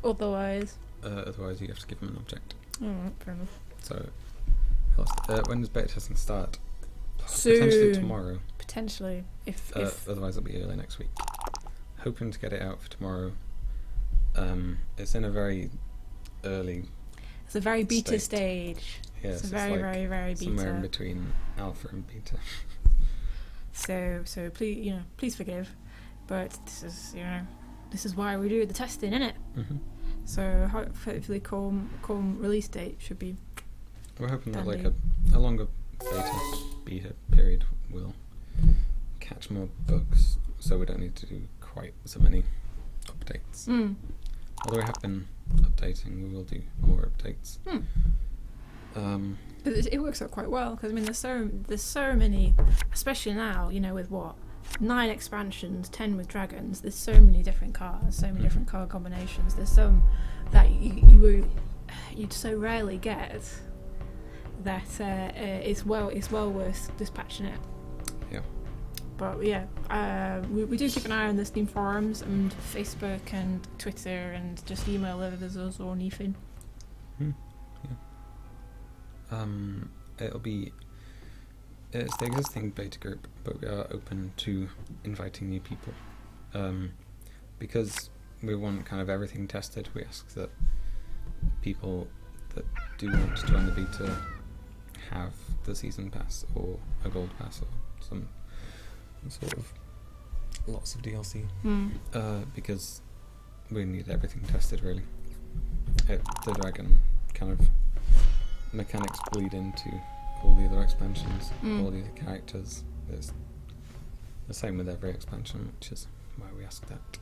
Speaker 1: Otherwise.
Speaker 3: Otherwise, you have to give them an object.
Speaker 1: Alright, fair enough.
Speaker 3: So, I lost. When does beta testing start?
Speaker 1: Soon.
Speaker 3: Potentially tomorrow.
Speaker 1: Potentially. If
Speaker 3: Otherwise, it'll be early next week. Hoping to get it out for tomorrow. It's in a very early.
Speaker 1: it's a very beta
Speaker 3: state.
Speaker 1: stage.
Speaker 3: Yeah,
Speaker 1: It's a
Speaker 3: so
Speaker 1: very,
Speaker 3: like
Speaker 1: very, very
Speaker 3: somewhere in
Speaker 1: beta.
Speaker 3: between alpha and beta.
Speaker 1: So please forgive. But this is why we do the testing, innit?
Speaker 3: Mm-hmm.
Speaker 1: So hopefully come release date should be.
Speaker 3: We're hoping that
Speaker 1: Dandy.
Speaker 3: like a longer beta period will catch more bugs, so we don't need to do quite so many updates. Although we have been updating, we will do more updates.
Speaker 1: It works out quite well because I mean there's so many, especially now, you know, with what 9 expansions, 10 with dragons. There's so many different cars, so many different car combinations. There's some that you'd so rarely get that it's well worth dispatching it.
Speaker 3: Yeah.
Speaker 1: But yeah, we do keep an eye on the Steam forums and Facebook and Twitter, and just email us or anything.
Speaker 3: It's the existing beta group, but we are open to inviting new people. Because we want kind of everything tested, we ask that people that do want to join the beta have the season pass or a gold pass or some sort of lots of DLC. Because we need everything tested really. The dragon kind of mechanics bleed into all the other expansions, all the other characters. It's the same with every expansion, which is why we ask that.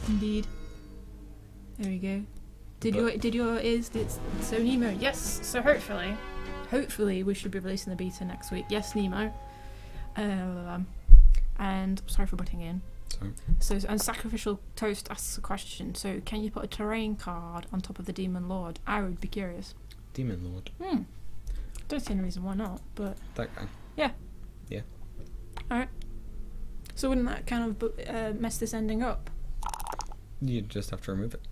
Speaker 1: Indeed. There we go. So Nemo? Yes. So hopefully we should be releasing the beta next week. Yes, Nemo. And sorry for butting in.
Speaker 3: Sorry.
Speaker 1: So, and Sacrificial Toast asks a question. So, can you put a terrain card on top of the Demon Lord? I would be curious.
Speaker 3: Demon Lord.
Speaker 1: Don't see any reason why not, but
Speaker 3: That guy.
Speaker 1: yeah.
Speaker 3: Yeah.
Speaker 1: Alright. So wouldn't that kind of mess this ending up?
Speaker 3: You'd just have to remove it.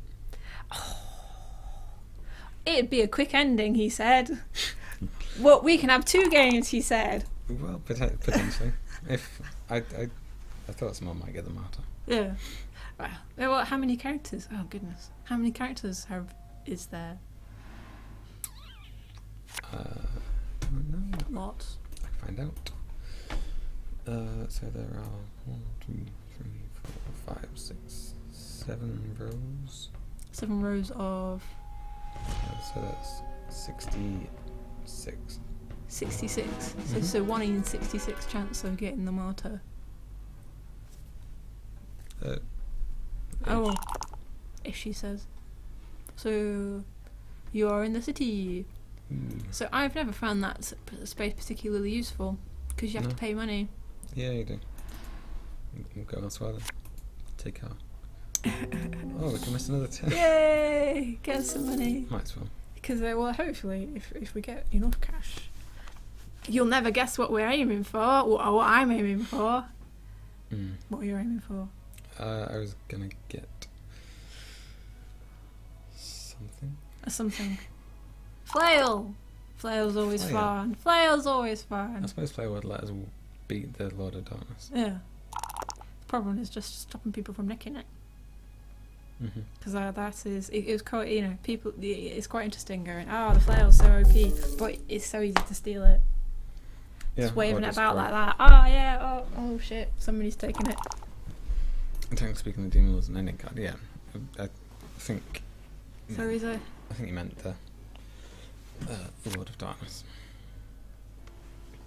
Speaker 1: It'd be a quick ending, he said. Well, we can have 2 games, he said.
Speaker 3: Well, potentially. If I thought someone might get the martyr.
Speaker 1: Yeah. Well, how many characters? Oh goodness. How many characters is there?
Speaker 3: I don't know.
Speaker 1: Lots.
Speaker 3: I can find out. So there are 1, 2, 3, 4, 5, 6, 7 rows.
Speaker 1: 7 rows of
Speaker 3: So that's 66.
Speaker 1: 66.
Speaker 3: Mhm.
Speaker 1: So 1 in 66 chance of getting the martyr. Oh, if she says. So you are in the city. So I've never found that space particularly useful because you have to pay money.
Speaker 3: Yeah, you do. We'll go elsewhere then. Take our. Oh, we can miss another 10.
Speaker 1: Yay! Get some money.
Speaker 3: Might as well.
Speaker 1: Because well, hopefully, if we get enough cash, you'll never guess what we're aiming for. Or what I'm aiming for. What are you aiming for?
Speaker 3: I was gonna get something.
Speaker 1: Something. Flail. Flail's always
Speaker 3: Flail.
Speaker 1: fun. Flail's always
Speaker 3: I
Speaker 1: fun.
Speaker 3: suppose Flail would let us beat the Lord of Darkness.
Speaker 1: Yeah. The problem is just stopping people from nicking it. Because that is, it was quite, you know, people, it's quite interesting going, the flail's so OP, but it's so easy to steal it.
Speaker 3: Yeah,
Speaker 1: Just waving
Speaker 3: or
Speaker 1: it about
Speaker 3: destroy
Speaker 1: like that. Oh shit, somebody's taking it.
Speaker 3: Technically speaking, the Demon Lord's an ending card, yeah. I think.
Speaker 1: So is a.
Speaker 3: I think you meant the Lord of Darkness.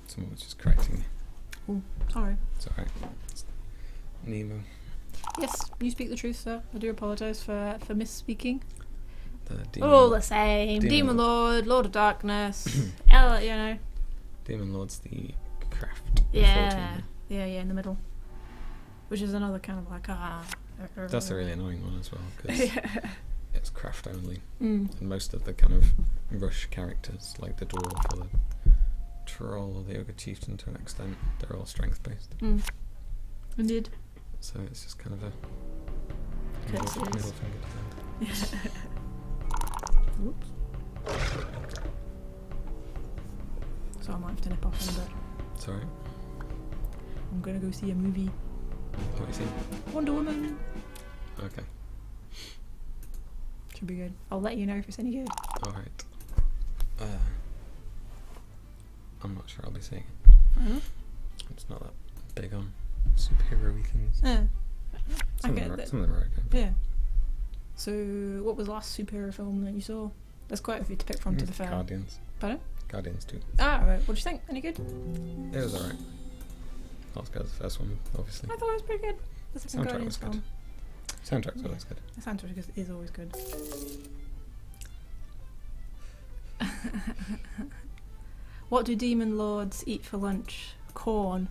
Speaker 3: Someone was just correcting me.
Speaker 1: Oh, sorry.
Speaker 3: It's alright. Nemo.
Speaker 1: Yes, you speak the truth, sir. I do apologise for misspeaking.
Speaker 3: The Demon
Speaker 1: All the same. Demon Lord, Lord of Darkness. You know.
Speaker 3: Demon Lord's the craft.
Speaker 1: Yeah, in the middle. Which is another kind of like
Speaker 3: That's a really annoying one as well because it's craft only,
Speaker 1: and
Speaker 3: most of the kind of rush characters, like the dwarf or the troll or the ogre chieftain, to an extent, they're all strength based.
Speaker 1: Indeed.
Speaker 3: So it's just kind of a
Speaker 1: Middle
Speaker 3: finger to them.
Speaker 1: Whoops. So I might have to nip off in a bit.
Speaker 3: Sorry.
Speaker 1: I'm gonna go see a movie.
Speaker 3: What you see?
Speaker 1: Wonder Woman.
Speaker 3: Okay.
Speaker 1: Should be good. I'll let you know if it's any good.
Speaker 3: Alright. I'm not sure I'll be seeing it.
Speaker 1: Fair enough.
Speaker 3: It's not that big on superhero-y things.
Speaker 1: Yeah.
Speaker 3: Some of them are okay.
Speaker 1: Yeah. So, what was the last superhero film that you saw? There's quite a few to pick from, to be fair.
Speaker 3: Guardians.
Speaker 1: Pardon?
Speaker 3: Guardians 2.
Speaker 1: Ah, right. What do you think? Any good?
Speaker 3: It was alright. Not as good as the first one, obviously.
Speaker 1: I thought it was pretty good. The second
Speaker 3: Soundtrack
Speaker 1: Guardians
Speaker 3: was good.
Speaker 1: film.
Speaker 3: Soundtrack's always good.
Speaker 1: The soundtrack is always good. What do demon lords eat for lunch? Corn.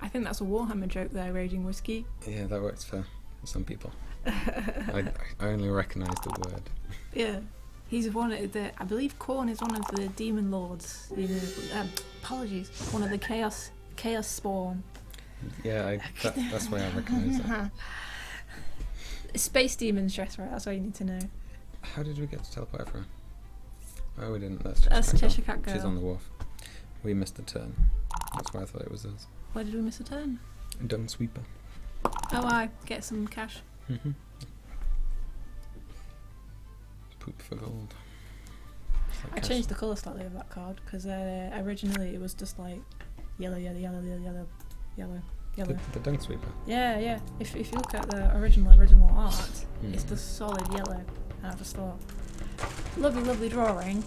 Speaker 1: I think that's a Warhammer joke there, Raging Whiskey.
Speaker 3: Yeah, that works for some people. I only recognise the word.
Speaker 1: Yeah. He's one of the... I believe Corn is one of the demon lords. You know, apologies. One of the chaos spawn.
Speaker 3: Yeah, that's why I recognise that.
Speaker 1: Space demons, just right. That's all you need to know.
Speaker 3: How did we get to teleport everyone? Oh, we didn't. That's
Speaker 1: Cheshire Cat Girl.
Speaker 3: She's on the wharf. We missed a turn. That's why I thought it was us.
Speaker 1: Why did we miss a turn?
Speaker 3: Dung sweeper.
Speaker 1: Oh, I get some cash.
Speaker 3: Mm-hmm. Poop for gold.
Speaker 1: I changed the colour slightly of that card because originally it was just like yellow.
Speaker 3: The dung sweeper.
Speaker 1: Yeah. If you look at the original art, it's just solid yellow. And I just thought, lovely drawing.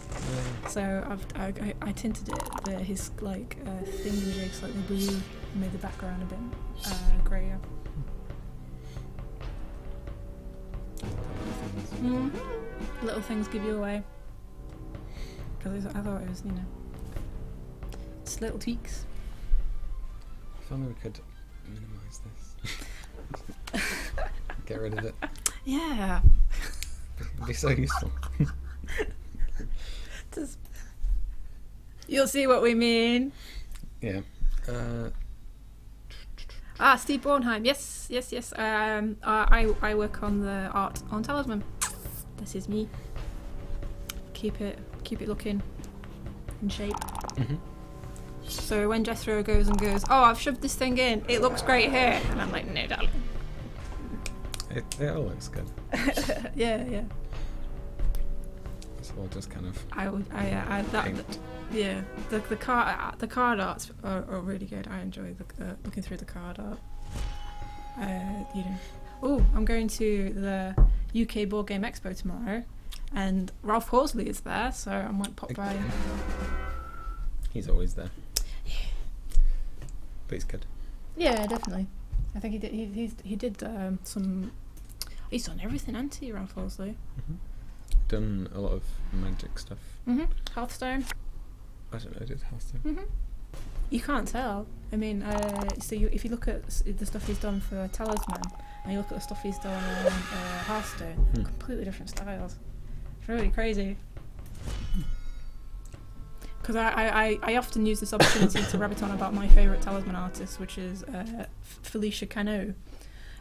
Speaker 1: So I tinted it. His like thingamajig slightly blue, and made the background a bit greyer. Little things give you away. Because I thought it was, just little tweaks.
Speaker 3: If only we could minimise this. Get rid of it.
Speaker 1: Yeah.
Speaker 3: It'd be so useful.
Speaker 1: You'll see what we mean.
Speaker 3: Yeah.
Speaker 1: Steve Bornheim. Yes. I work on the art on Talisman. This is me. Keep it looking in shape.
Speaker 3: Mm-hmm.
Speaker 1: So when Jethro goes, oh, I've shoved this thing in. It looks great here, and I'm like, no, darling.
Speaker 3: It all looks good.
Speaker 1: Yeah.
Speaker 3: It's all just kind of.
Speaker 1: Yeah. The card arts are really good. I enjoy looking through the card art. Oh, I'm going to the UK Board Game Expo tomorrow, and Ralph Horsley is there, so I might pop by.
Speaker 3: He's always there. Yeah. But he's good.
Speaker 1: Yeah, definitely. I think he did some. He's done everything, hasn't he, Ralph Horsley?
Speaker 3: Mm-hmm. Done a lot of magic stuff.
Speaker 1: Mm-hmm. Hearthstone.
Speaker 3: I don't know. I did Hearthstone.
Speaker 1: Mm-hmm. You can't tell. I mean, if you look at the stuff he's done for Talisman, and you look at the stuff he's done on Hearthstone, completely different styles. It's really crazy. Because I often use this opportunity to rabbit on about my favourite Talisman artist, which is Felicia Cano.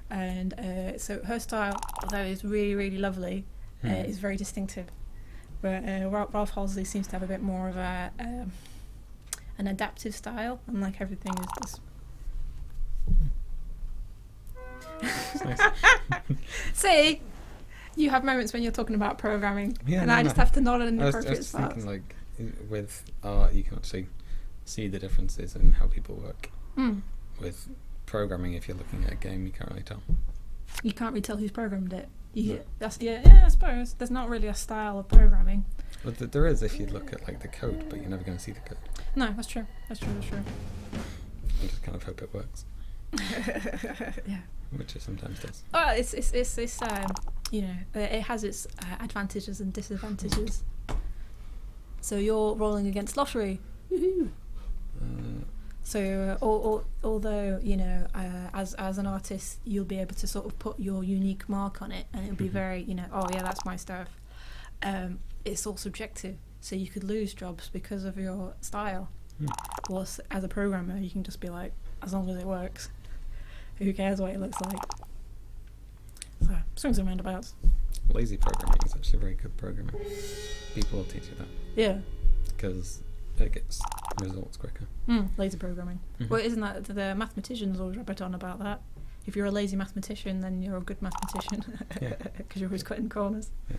Speaker 1: And so her style, although it's really, really lovely, is very distinctive. But Ralph Horsley seems to have a bit more of an adaptive style, and like everything is just...
Speaker 3: Nice.
Speaker 1: See? You have moments when you're talking about programming,
Speaker 3: yeah,
Speaker 1: and I just have to nod in the appropriate
Speaker 3: I was
Speaker 1: spots.
Speaker 3: thinking, like, with art, you can actually see the differences in how people work. With programming, if you're looking at a game, you can't really tell.
Speaker 1: You can't really tell who's programmed it. I suppose there's not really a style of programming.
Speaker 3: But there is if you look at like the code, but you're never going to see the code.
Speaker 1: No, that's true. I
Speaker 3: just kind of hope it works.
Speaker 1: Yeah.
Speaker 3: Which it sometimes does.
Speaker 1: Oh, it's it has its advantages and disadvantages. So you're rolling against lottery. Woohoo! So although as an artist you'll be able to sort of put your unique mark on it, and it'll be very oh yeah, that's my stuff. It's all subjective, so you could lose jobs because of your style. Or as a programmer, you can just be like, as long as it works, who cares what it looks like. So swings and roundabouts.
Speaker 3: Lazy programming is actually very good programming. People will teach you that.
Speaker 1: Yeah.
Speaker 3: Because it gets results quicker.
Speaker 1: Lazy programming.
Speaker 3: Mm-hmm.
Speaker 1: Well, isn't that the mathematicians always rabbit on about that? If you're a lazy mathematician, then you're a good mathematician.
Speaker 3: Yeah.
Speaker 1: Because you're always cutting corners.
Speaker 3: Yeah.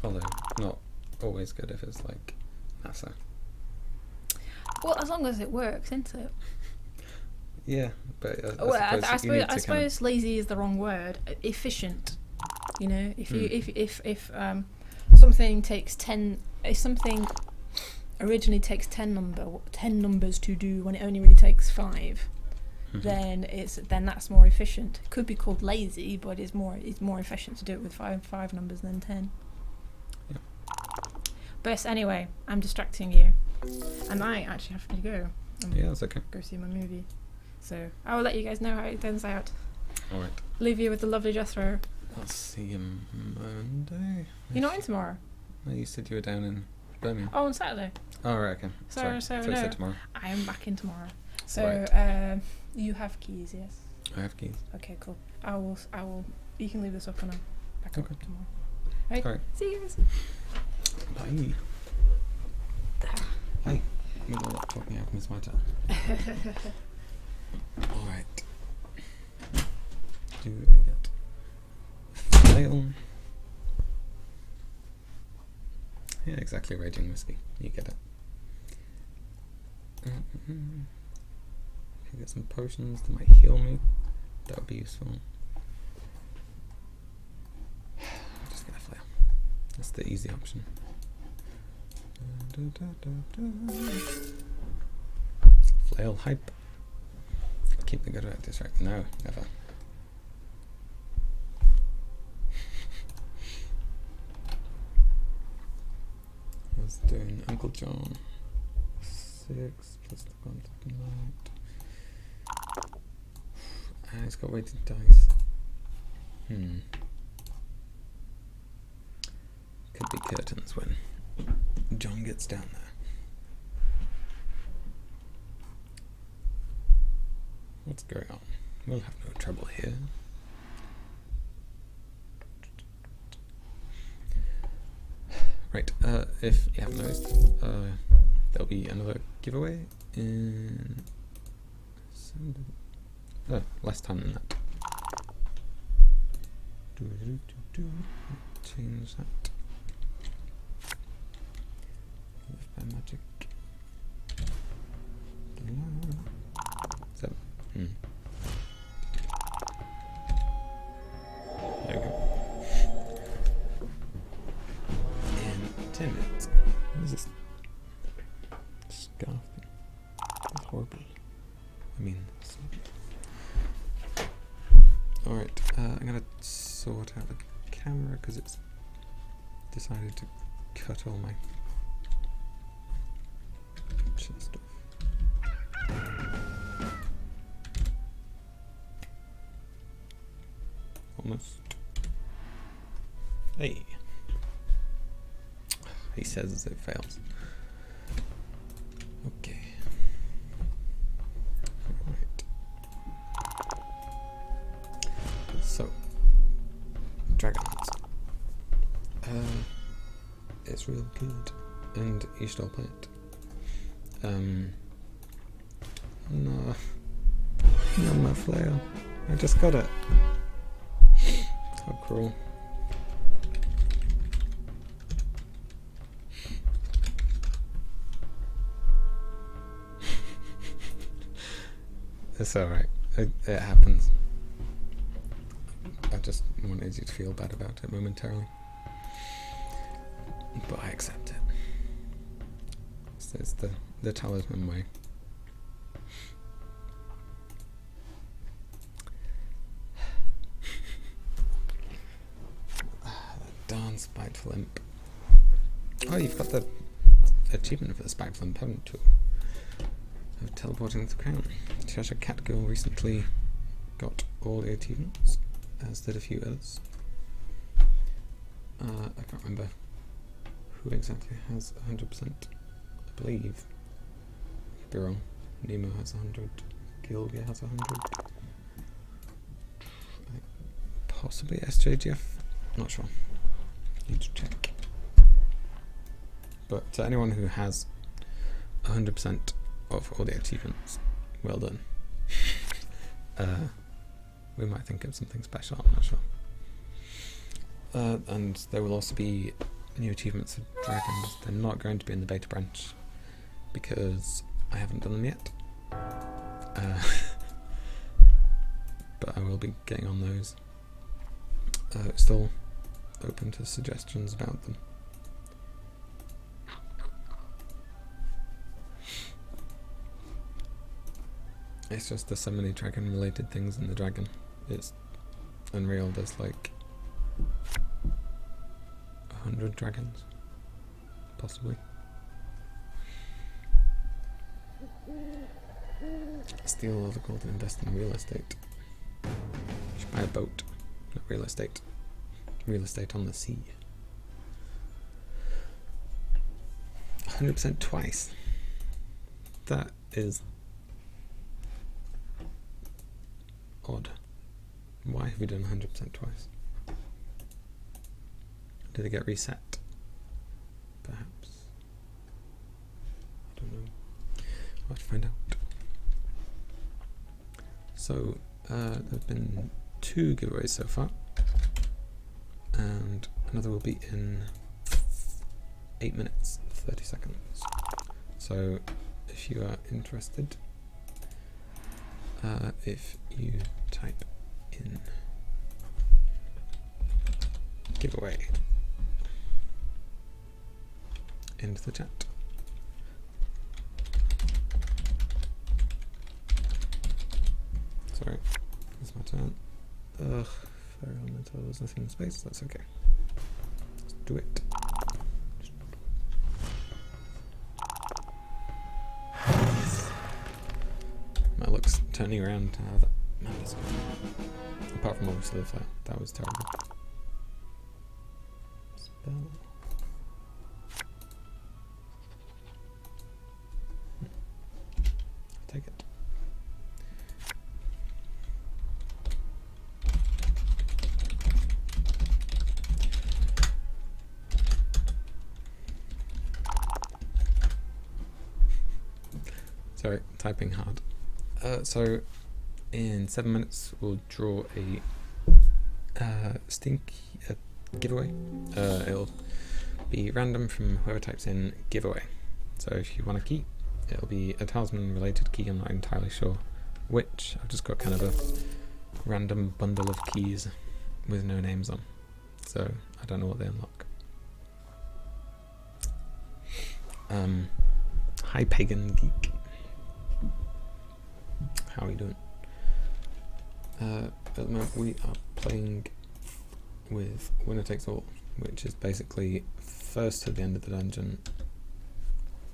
Speaker 3: Although not always good if it's like NASA.
Speaker 1: Well, as long as it works, isn't it?
Speaker 3: Yeah, but
Speaker 1: Well,
Speaker 3: you need
Speaker 1: I
Speaker 3: to
Speaker 1: suppose lazy is the wrong word. Efficient. You know, if you if something takes 10, if something originally takes 10 numbers to do when it only really takes 5, then that's more efficient. It could be called lazy, but it's more efficient to do it with five numbers than 10.
Speaker 3: Yeah.
Speaker 1: But anyway, I'm distracting you, and I actually have to go.
Speaker 3: Yeah, that's okay.
Speaker 1: Go see my movie. So I will let you guys know how it turns out.
Speaker 3: All right.
Speaker 1: Leave you with the lovely Jethro.
Speaker 3: I'll see you Monday.
Speaker 1: You're not in tomorrow?
Speaker 3: No, you said you were down in Birmingham.
Speaker 1: Oh, on Saturday.
Speaker 3: Oh, right, okay.
Speaker 1: So
Speaker 3: I thought you
Speaker 1: no,
Speaker 3: said tomorrow.
Speaker 1: I am back in tomorrow. So
Speaker 3: Right.
Speaker 1: you have keys, yes?
Speaker 3: I have keys.
Speaker 1: Okay, cool. I will. You can leave this up and I'll back
Speaker 3: Okay.
Speaker 1: up tomorrow. Right.
Speaker 3: All right.
Speaker 1: See you guys.
Speaker 3: Bye. Hi. I'm going to let talking out Miss White. Alright. Do I get flail? Yeah, exactly, Raging Whiskey. You get it. Can I get some potions that might heal me? That would be useful. Just get a flail. That's the easy option. Flail hype. Keep the good at this, right? No, never. I was doing Uncle John. 6 plus the contact night. Ah, it's got weighted dice. Could be curtains when John gets down there. What's going on? We'll have no trouble here. Right, if you haven't noticed, there'll be another giveaway in less time than that. Change that. Live by magic. 7. There we go. In 10 minutes. What is this? Scarf thing. It's horrible. I mean, alright, I'm gonna sort out the camera because it's decided to cut all my stuff. Almost. Hey. He says as it fails. Okay. Alright. So, Dragons. It's real good, and you should all play it. No. Not my flail. I just got it. How cruel. It's alright. It happens. I just wanted you to feel bad about it momentarily. But I accept it. It's the Talisman way. Darn spiteful imp. Oh, you've got the achievement for the spiteful imp, haven't you? Of teleporting the crown. Cheshire Cat Girl recently got all the achievements, as did a few others. I can't remember who exactly has 100%. I believe. I could be wrong. Nemo has 100. Gilgia has 100. Possibly SJGF. Not sure. Need to check. But to anyone who has 100% of all the achievements, well done. We might think of something special, I'm not sure. And there will also be new achievements for dragons. They're not going to be in the beta branch because I haven't done them yet. be getting on those. Still open to suggestions about them. It's just there's so many dragon related things in the dragon. It's unreal. There's like 100 dragons, possibly. Steal all the gold and invest in real estate. You should buy a boat, not real estate. Real estate on the sea. 100% twice. That is odd. Why have we done 100% twice? Did it get reset? Perhaps. I don't know. I'll have to find out. So, there have been 2 giveaways so far, and another will be in 8 minutes, 30 seconds. So, if you are interested, if you type in giveaway into the chat. Sorry, it's my turn. Ugh, very elemental, there's nothing in space, that's okay. Let's do it. My luck's turning around now that Amanda's gone. Apart from obviously the flare, that was terrible. Spell. I'll take it. Sorry, typing hard. So, in 7 minutes, we'll draw a Steam giveaway. It'll be random from whoever types in giveaway. So, if you want a key, it'll be a Talisman related key. I'm not entirely sure which. I've just got kind of a random bundle of keys with no names on. So, I don't know what they unlock. Hi, Pagan Geek. How are you doing? At the moment we are playing with Winner Takes All, which is basically first to the end of the dungeon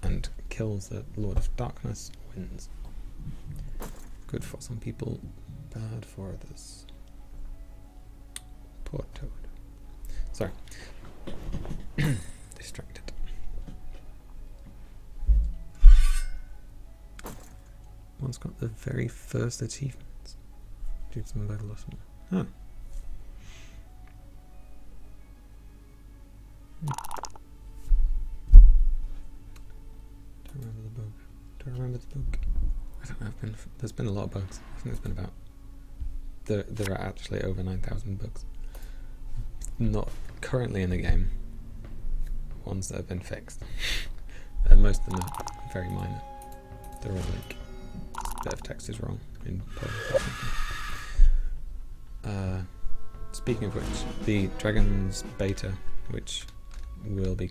Speaker 3: and kills the Lord of Darkness wins. Good for some people, bad for others. Poor Toad. Sorry. Distracted. One's got the very first achievements. Do some battle or something. Huh. Don't remember the bug. Do I remember the bug? I don't know. There's been a lot of bugs. I think there's been about. There are actually over 9,000 bugs. Not currently in the game. Ones that have been fixed. And most of them are very minor. They're all like. Bit of text is wrong in Polish. Speaking of which, the Dragons beta, which will be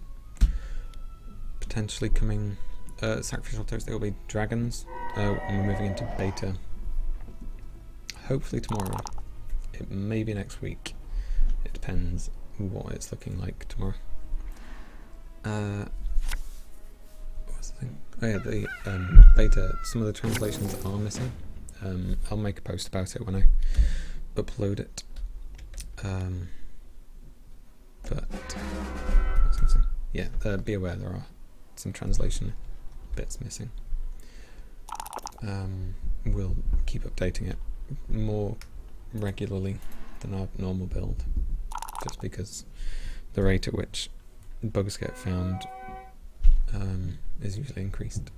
Speaker 3: potentially coming, Sacrificial Thursday will be Dragons, and we're moving into beta hopefully tomorrow. It may be next week. It depends what it's looking like tomorrow. What's the thing? Oh yeah, the beta, some of the translations are missing. I'll make a post about it when I upload it. But what's I saying? Yeah, be aware there are some translation bits missing. We'll keep updating it more regularly than our normal build, just because the rate at which bugs get found is usually increased,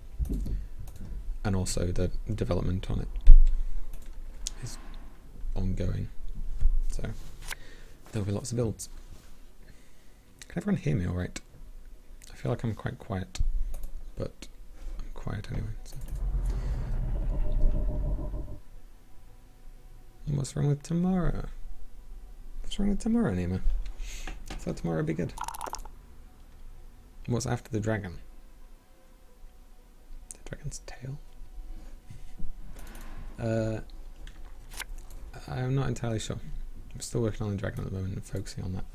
Speaker 3: and also the development on it is ongoing, so there'll be lots of builds. Can everyone hear me alright? I feel like I'm quite quiet, but I'm quiet anyway, so. What's wrong with tomorrow? What's wrong with tomorrow, Nemo? I thought tomorrow would be good. What's after the dragon? The dragon's tail? I'm not entirely sure. I'm still working on the dragon at the moment and focusing on that.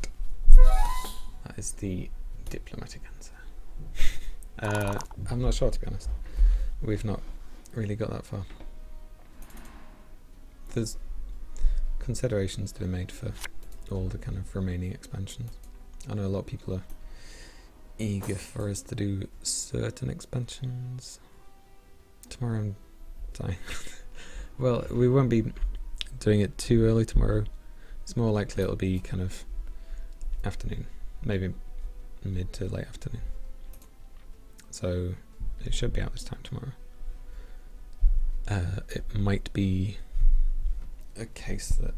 Speaker 3: That is the diplomatic answer. I'm not sure, to be honest. We've not really got that far. There's considerations to be made for all the kind of remaining expansions. I know a lot of people are eager for us to do certain expansions. Tomorrow I'm dying. Well, we won't be doing it too early tomorrow. It's more likely it'll be kind of afternoon, maybe mid to late afternoon. So it should be out this time tomorrow. It might be a case that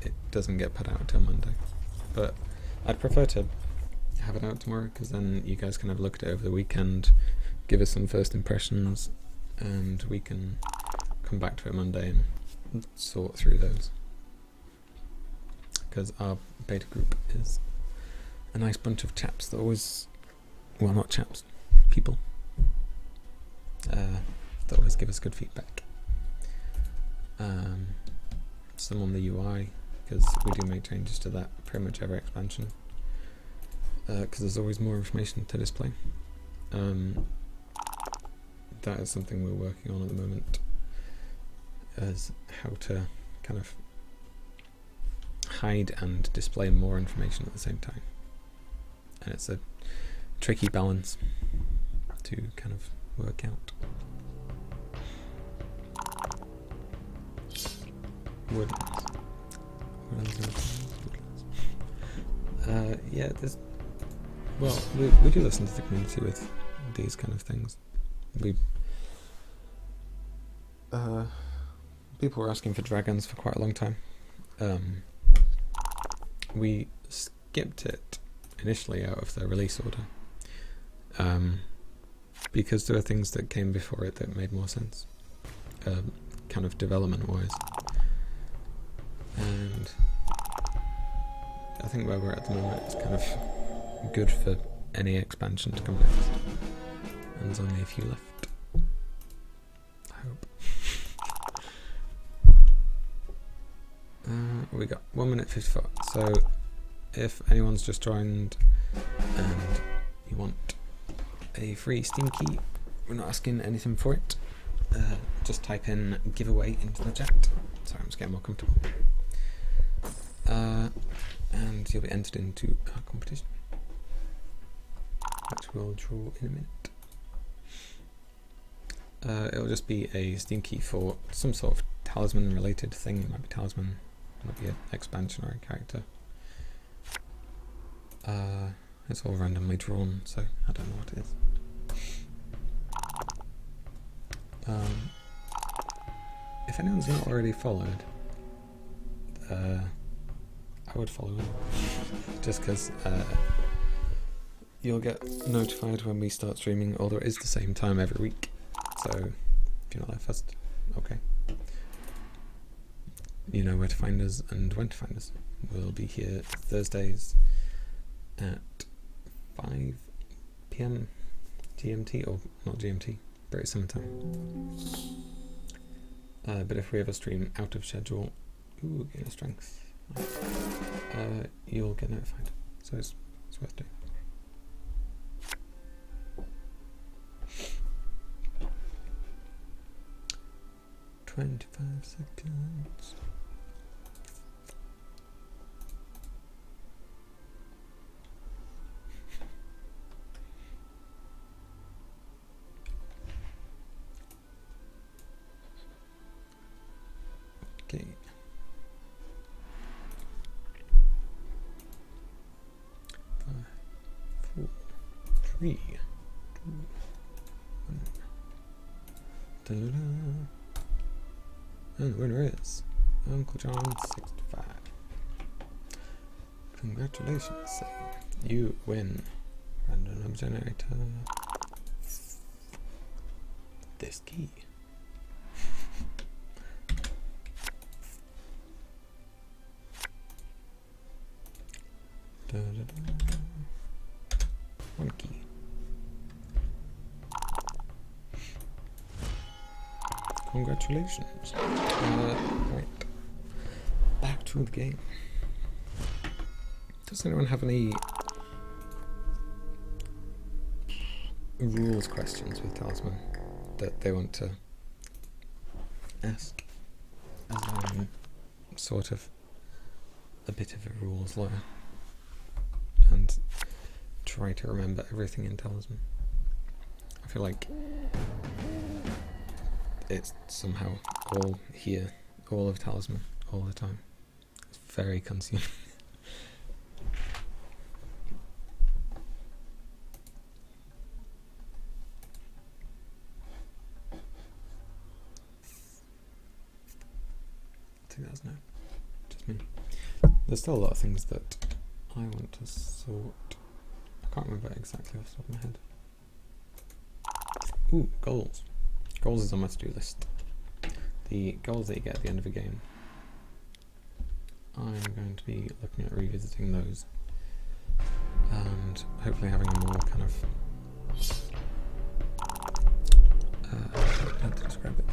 Speaker 3: it doesn't get put out until Monday, but I'd prefer to have it out tomorrow, because then you guys can have a look at it over the weekend, give us some first impressions, and we can come back to it Monday and sort through those. Because our beta group is a nice bunch of chaps that always, well, not chaps, people that always give us good feedback. Some on the UI, because we do make changes to that pretty much every expansion, because there's always more information to display. That is something we're working on at the moment, as how to kind of hide and display more information at the same time. And it's a tricky balance to kind of work out. Woodlands. Yeah, there's... Well, we do listen to the community with these kind of things. People were asking for dragons for quite a long time. We skipped it initially out of the release order, because there were things that came before it that made more sense, kind of development-wise. And I think where we're at the moment is kind of good for any expansion to come next. And there's only a few left, I hope. We got 1 minute 54. So if anyone's just joined and you want a free Steam key, we're not asking anything for it. Just type in giveaway into the chat. Sorry, I'm just getting more comfortable. And you'll be entered into our competition, which we'll draw in a minute. It'll just be a Steam key for some sort of Talisman related thing. It might be Talisman, it might be an expansion or a character. It's all randomly drawn, so I don't know what it is. If anyone's not already followed, I would follow him, just because you'll get notified when we start streaming, although it is the same time every week, so if you're not there first, okay. You know where to find us and when to find us. We'll be here Thursdays at 5 PM GMT, or not GMT, British Summer Time. But if we ever stream out of schedule, ooh, gain a strength, you'll get notified, so it's worth doing. "25 seconds. Okay. Five, 4, 3, 2, 1. Da-da-da. And the winner is Uncle John 65. Congratulations, sir. You win random generator. This key. One key. Congratulations. Right. Back to the game. Does anyone have any rules questions with Talisman that they want to ask? As I'm sort of a bit of a rules lawyer and try to remember everything in Talisman. I feel like it's somehow all here, all of Talisman, all the time. It's very consuming. I think that's no, just me. There's still a lot of things that I want to sort. I can't remember exactly off the top of my head. Ooh, goals. Goals is on my to-do list. The goals that you get at the end of a game. I'm going to be looking at revisiting those. And hopefully having a more kind of... how to describe it?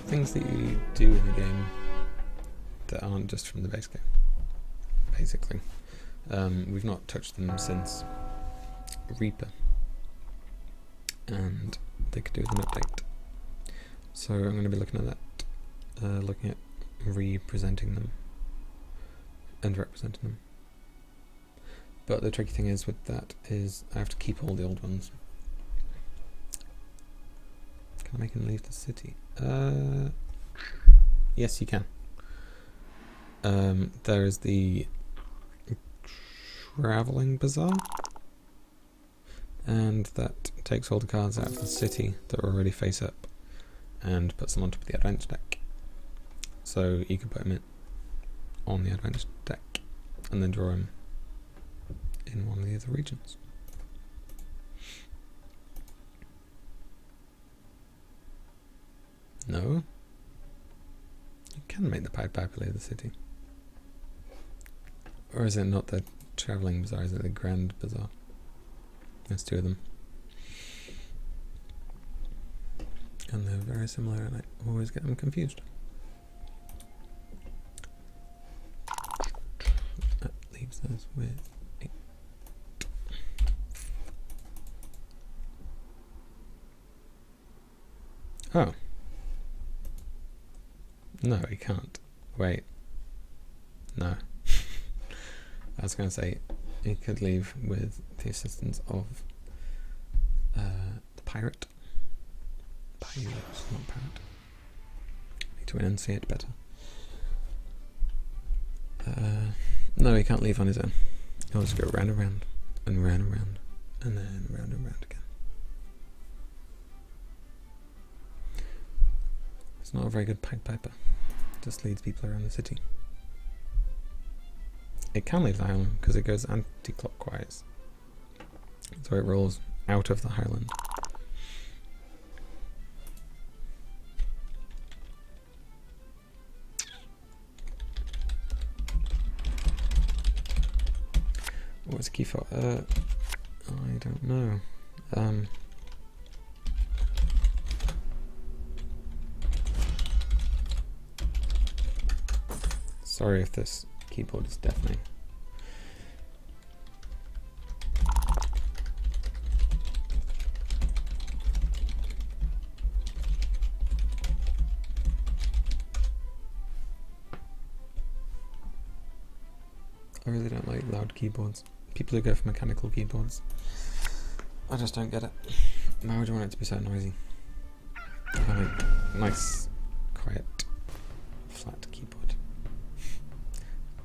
Speaker 3: Things that you do in the game that aren't just from the base game, basically. We've not touched them since Reaper, and they could do with an update. So I'm going to be looking at that, looking at representing them and representing them. But the tricky thing is with that is I have to keep all the old ones. Can I make him leave the city? Yes, you can. There is the Travelling Bazaar, and that takes all the cards out of the city that are already face up and puts them on top of the adventure deck. So you can put them on the adventure deck and then draw them in one of the other regions. No? You can make the Pied Piper leave the city. Or is it not the Travelling Bazaar, is it the Grand Bazaar? There's two of them. And they're very similar and I always get them confused. That leaves us with 8. Oh. No, he can't. Wait. No. I was going to say, he could leave with the assistance of the pirate. Pirate, not parrot. Need to enunciate better. No, he can't leave on his own. He'll just go round and round, and round and round, and then round and round again. It's not a very good Pied Piper. Just leads people around the city. It can leave the Highland because it goes anti-clockwise, so it rolls out of the Highland. What's the key for? I don't know. Sorry if this keyboard is deafening. I really don't like loud keyboards. People who go for mechanical keyboards, I just don't get it. Why would you want it to be so noisy? I like nice, quiet, flat keyboard.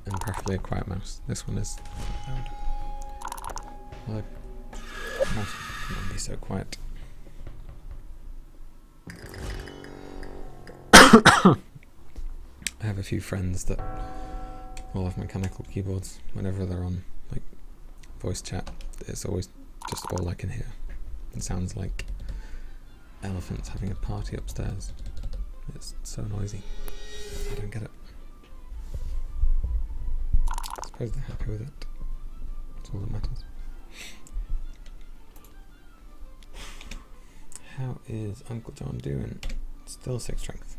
Speaker 3: And preferably a quiet mouse. This one is loud. Well, the mouse cannot be so quiet. I have a few friends that all have mechanical keyboards. Whenever they're on like voice chat, it's always just all I can hear. It sounds like elephants having a party upstairs. It's so noisy. I don't get it. suppose they're happy with it. That's all that matters. How is Uncle John doing? Still 6 strength.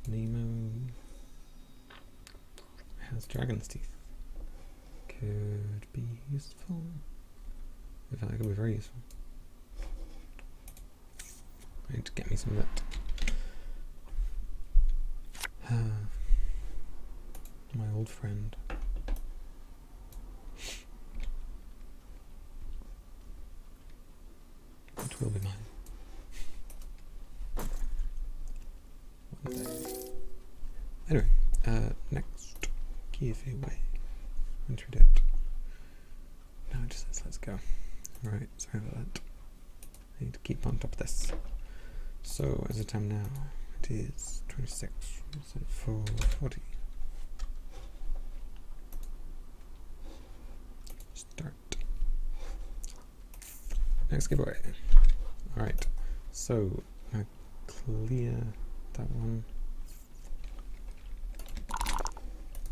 Speaker 3: Nemo has dragon's teeth. Could be useful. In fact, it could be very useful. I need to get me some of that. My old friend. Which will be mine. One day. Anyway, next giveaway. Entry it. No, it just says let's go. Right, sorry about that. I need to keep on top of this. So, as the time now, it is 26. It's at 4:40. Start. Next giveaway. Alright, so I clear that one.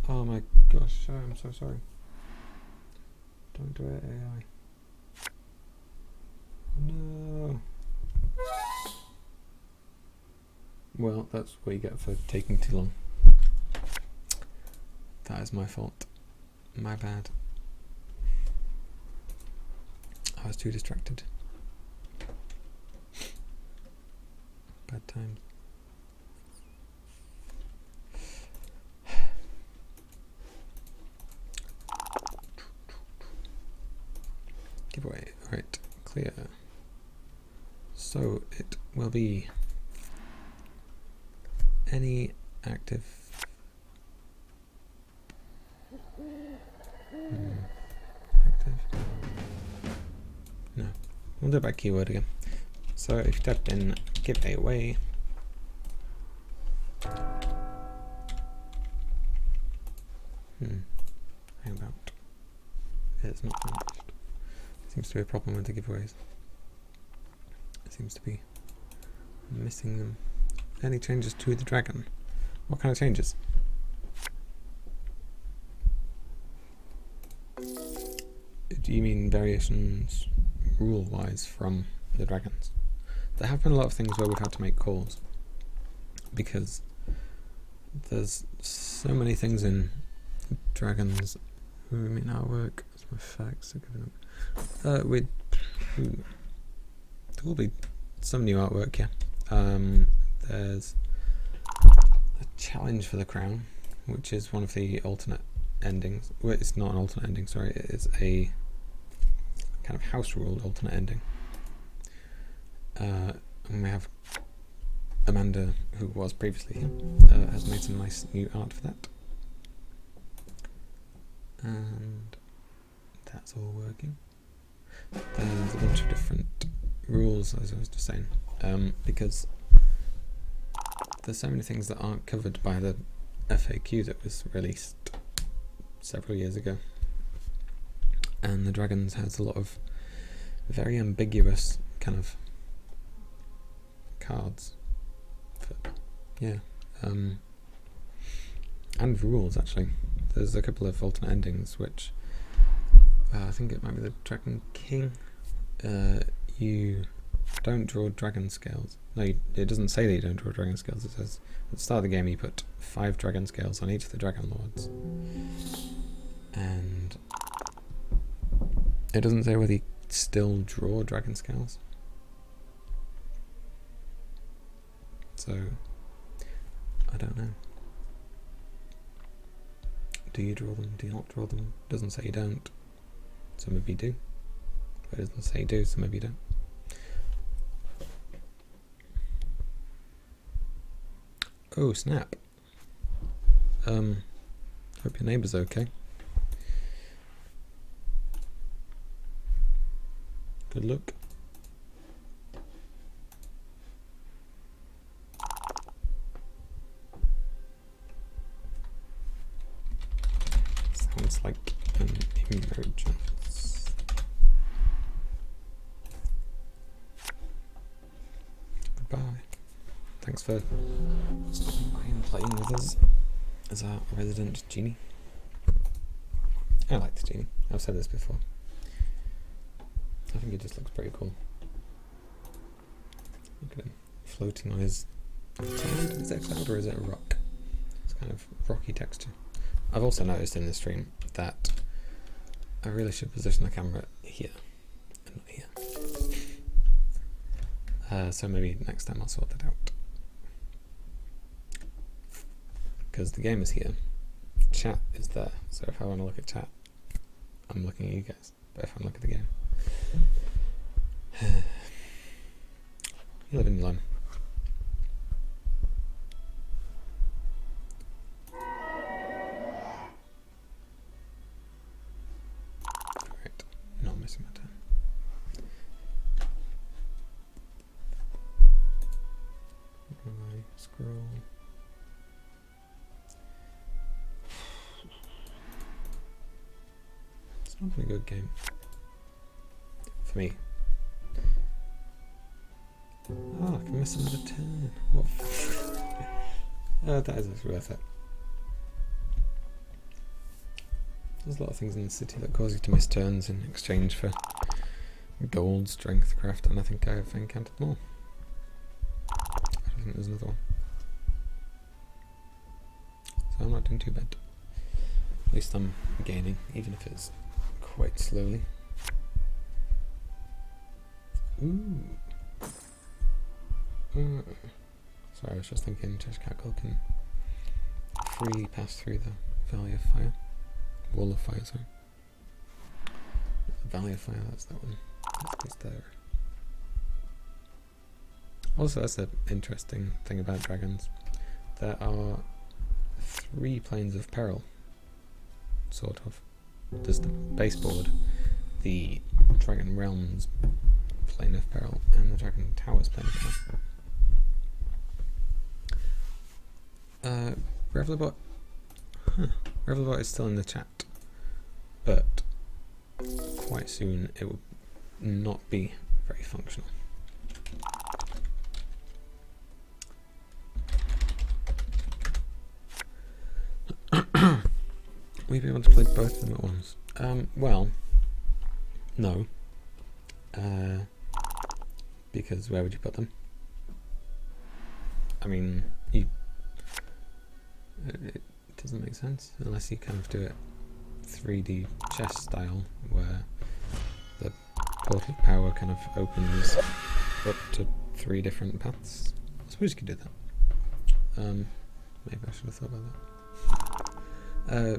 Speaker 3: Oh my gosh, I'm so sorry. Don't do it, AI. No. Well, that's what you get for taking too long. That is my fault. My bad. I was too distracted. Bad times. Giveaway. Right, clear. So it will be any active active. No, we'll do it by keyword again. So if you type in giveaway, hang about. It's not finished. Seems to be a problem with the giveaways. It seems to be missing them. Any changes to the dragon? What kind of changes? Do you mean variations rule-wise from the dragons? There have been a lot of things where we've had to make calls because there's so many things in dragons. I mean, artwork. My facts are giving up. There will be some new artwork, yeah. There's a challenge for the crown, which is one of the alternate endings. Well, it's not an alternate ending, sorry. It is a kind of house-ruled alternate ending. And we have Amanda, who was previously here, has made some nice new art for that. And that's all working. There's a bunch of different rules, as I was just saying, because there's so many things that aren't covered by the FAQ that was released several years ago. And the Dragons has a lot of very ambiguous kind of cards. Yeah. And rules, actually. There's a couple of alternate endings, which I think it might be the Dragon King. You don't draw dragon scales. No, it doesn't say that you don't draw dragon scales. It says at the start of the game you put 5 dragon scales on each of the dragon lords. And it doesn't say whether you still draw dragon scales. So, I don't know. Do you draw them? Do you not draw them? Doesn't say you don't. Some of you do. But it doesn't say you do, some of you don't. Oh, snap. Hope your neighbour's okay. Good luck. Sounds like an emergence. Goodbye. thanks for stopping by and playing with us as our resident genie. I like the genie. I've said this before. I think it just looks pretty cool. Look at him floating on his cloud. Is it a cloud or is it a rock? It's kind of rocky texture. I've also noticed in the stream that I really should position the camera here and not here. So maybe next time I'll sort that out. Because the game is here, chat is there, so if I want to look at chat, I'm looking at you guys, but if I look at the game, you live and you learn. Alright, not missing my turn. Scroll. It's not been a good game for me. Oh, I can miss another turn. What? That is worth it. There's a lot of things in the city that cause you to miss turns in exchange for gold, strength, craft, and I think I've encountered more. I think there's another one. So I'm not doing too bad. At least I'm gaining, even if it's quite slowly. Ooh. Sorry, I was just thinking Cheshire Cackle can freely pass through the Valley of Fire. Wall of Fire, sorry. The Valley of Fire, that's that one. That's there. Also, that's an interesting thing about dragons. There are 3 planes of peril, sort of. There's the baseboard, the Dragon Realms plane of peril, and the Dragon Towers plane of peril. Revelabot. Revelabot is still in the chat, but quite soon it will not be very functional. Will you be able to play both of them at once? Well, no. Because where would you put them? I mean, it doesn't make sense unless you kind of do it 3D chess style, where the portal of power kind of opens up to 3 different paths. I suppose you could do that. Maybe I should have thought about that. I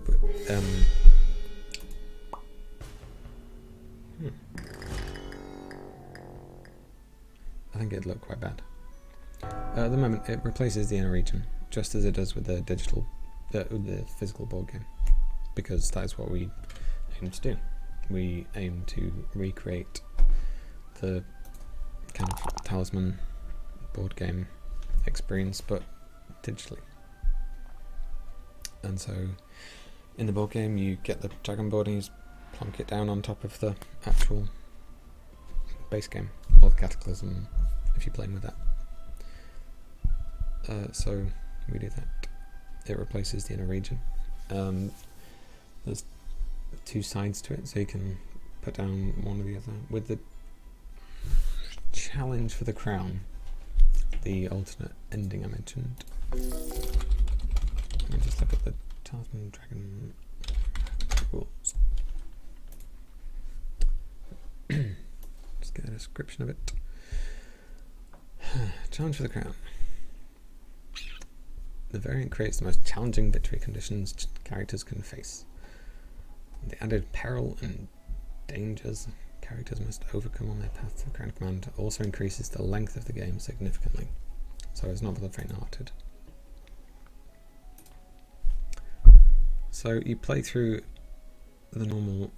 Speaker 3: think it'd look quite bad. At the moment, it replaces the inner region, just as it does with the the physical board game, because that is what we aim to do. We aim to recreate the kind of Talisman board game experience, but digitally. And so, in the board game, you get the dragon board and you plonk it down on top of the actual base game, or the Cataclysm, if you're playing with that. So we do that. It replaces the inner region. There's 2 sides to it, so you can put down one or the other. With the challenge for the crown, the alternate ending I mentioned. Let me just look at the Talisman Dragon rules. Just get a description of it. Challenge for the crown. The variant creates the most challenging victory conditions characters can face. The added peril and dangers characters must overcome on their path to the crown command also increases the length of the game significantly. So it's not for the faint-hearted. So you play through the normal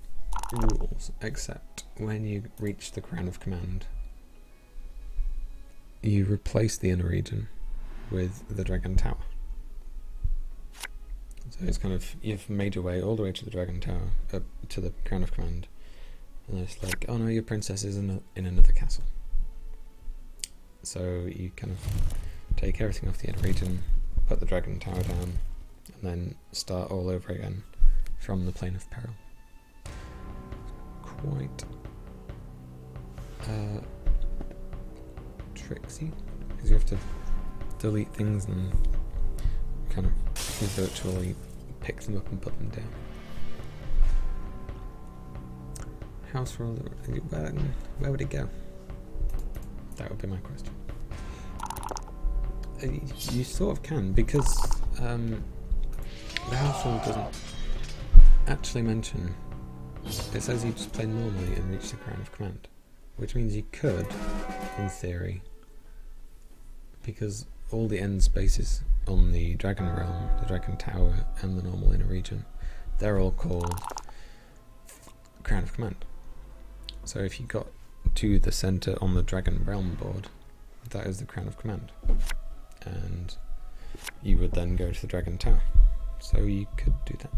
Speaker 3: rules, except when you reach the crown of command, you replace the inner region with the Dragon Tower. So it's kind of, you've made your way all the way to the Dragon Tower, up to the crown of command, and then it's like, oh no, your princess is in another castle. So you kind of take everything off the inner region, put the dragon tower down, and then start all over again from the plane of peril. Quite tricksy, because you have to delete things and kind of virtually pick them up and put them down. House rule, where would it go? That would be my question. You sort of can, because the house rule doesn't actually mention. It says you just play normally and reach the Crown of Command, which means you could, in theory, because all the end spaces on the Dragon Realm, the Dragon Tower, and the normal inner region, they're all called Crown of Command. So if you got to the centre on the Dragon Realm board, that is the Crown of Command. And you would then go to the Dragon Tower. So you could do that.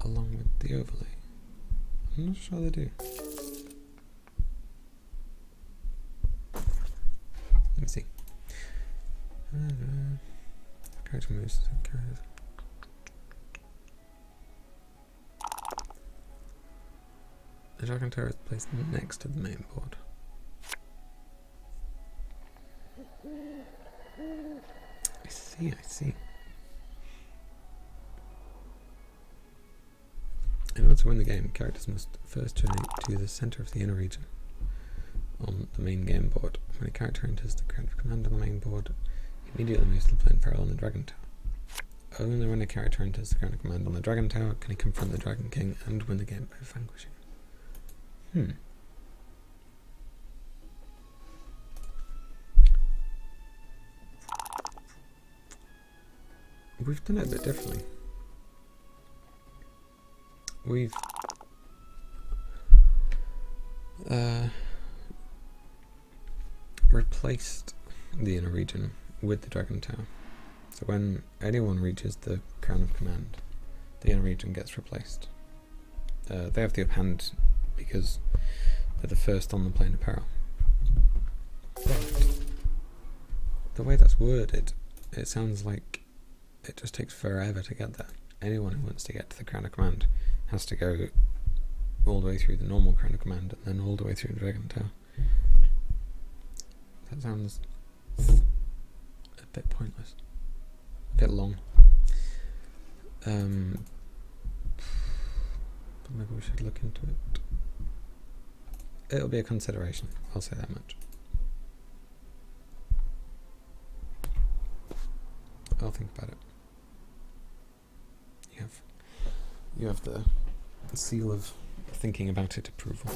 Speaker 3: Along with the overlay. I'm not sure they do. Let me see. Character moves. The Dragon Tower is placed next to the main board. I see. In order to win the game, characters must first journey to the centre of the inner region on the main game board. When a character enters the Crown of Command on the main board, he immediately moves to the plane peril on the Dragon Tower. Only when a character enters the Crown of Command on the Dragon Tower can he confront the Dragon King and win the game by vanquishing. We've done it a bit differently. We've replaced the inner region with the Dragon Tower. So when anyone reaches the Crown of Command, the inner region gets replaced. They have the upper hand because they're the first on the plane of peril. But the way that's worded, it sounds like it just takes forever to get there. Anyone who wants to get to the Crown of Command has to go all the way through the normal Crown of Command and then all the way through the Dragon Tower. That sounds a bit pointless. A bit long. But maybe we should look into it. It'll be a consideration, I'll say that much. I'll think about it. You have the seal of thinking about it approval.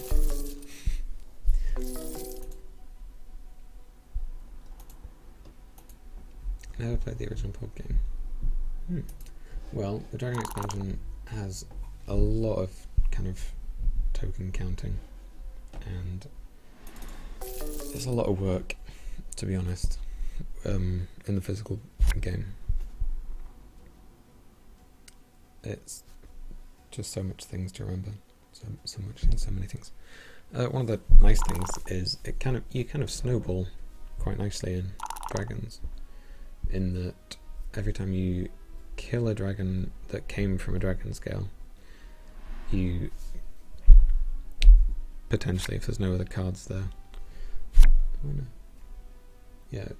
Speaker 3: Never played the original board game. Well, the Dragon expansion has a lot of kind of token counting, and it's a lot of work, to be honest, in the physical game. It's just so much things to remember, so many things. One of the nice things is you kind of snowball quite nicely in dragons, in that every time you kill a dragon that came from a dragon scale, you potentially, if there's no other cards there,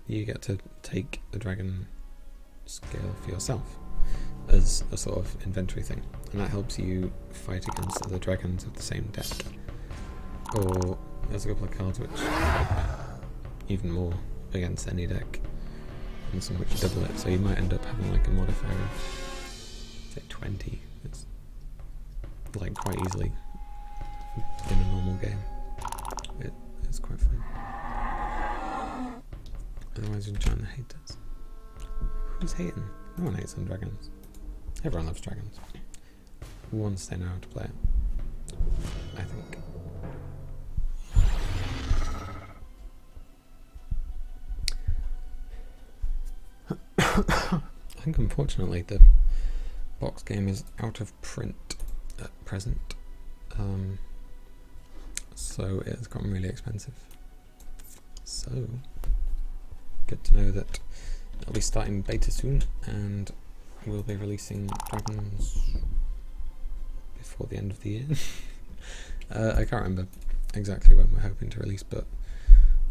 Speaker 3: you get to take the dragon scale for yourself as a sort of inventory thing, and that helps you fight against other dragons of the same deck. Or there's a couple of cards which even more against any deck, and some which double it, so you might end up having like a modifier of say 20. It's like quite easily in a normal game. It's quite fun. Otherwise you'd join the haters. Who's hating? No one hates on dragons. Everyone loves dragons. Once they know how to play it, I think. I think unfortunately the box game is out of print at present. So it's gotten really expensive. So good to know that it'll be starting beta soon, and we'll be releasing Dragons before the end of the year. I can't remember exactly when we're hoping to release, but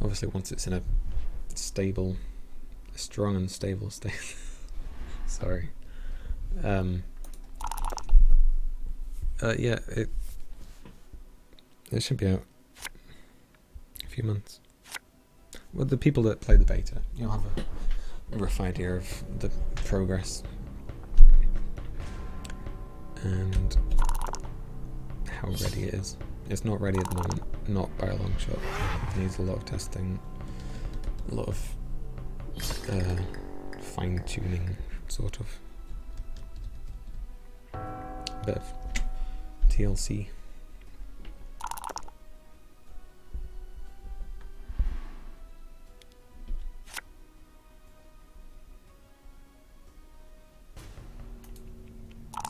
Speaker 3: obviously once it's in a strong and stable state. Sorry. Yeah, it should be out a few months. Well, the people that play the beta, you'll have a rough idea of the progress and how ready it is. It's not ready at the moment, not by a long shot. It needs a lot of testing, a lot of fine-tuning, sort of. A bit of TLC.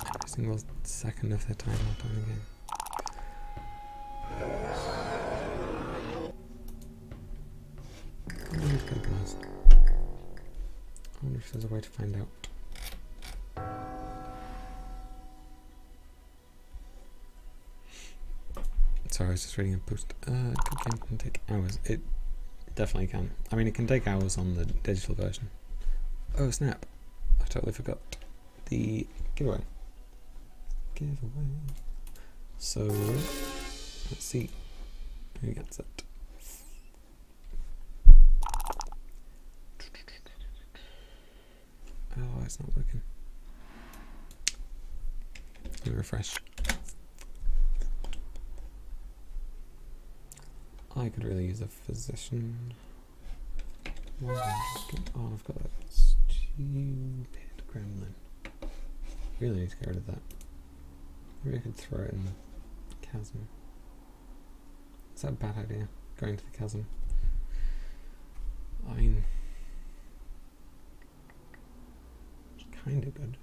Speaker 3: Every single second of the time I'll play the game. I wonder if there's a way to find out. Sorry, I was just reading a post. Good game can take hours. It definitely can. I mean, it can take hours on the digital version. Oh snap! I totally forgot the giveaway. So let's see who gets it. Oh, it's not working. Let me refresh. I could really use a physician. Oh, I've got that stupid gremlin. Really need to get rid of that. Maybe I could throw it in the chasm. Is that a bad idea? Going to the chasm? I mean, it's kind of good.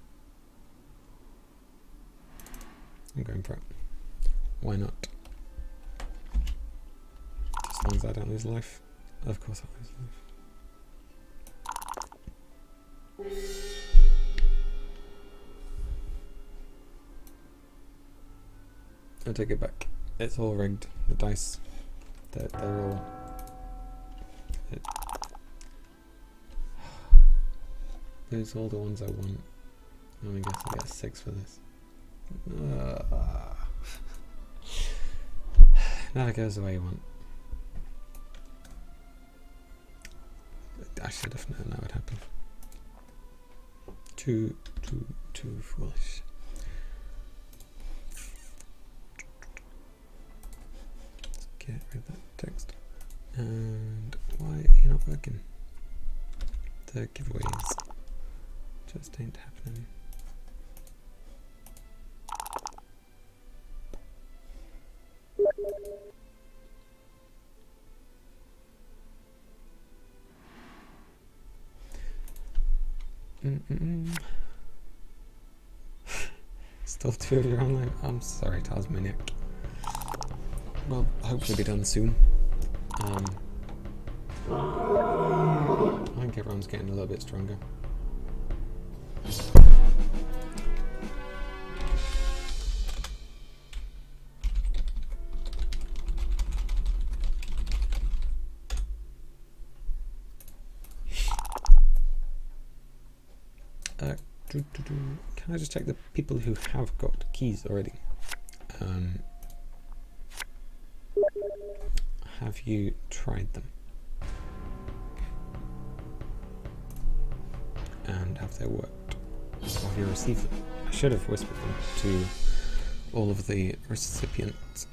Speaker 3: I'm going for it. Why not? As long as I don't lose life. Of course I'll lose life. I take it back. It's all rigged. The dice, they're all... Those are all the ones I want. I guess I get 6 for this. Never goes the way you want. I should have known that would happen. Too foolish. Let's get rid of that text. And why are you not working? The giveaways just ain't happening. Still 2 of you online. I'm sorry, Talisman. Well, hopefully be done soon. I think everyone's getting a little bit stronger. Can I just check the people who have got keys already? Have you tried them? And have they worked? Or have you received them? I should have whispered them to all of the recipients,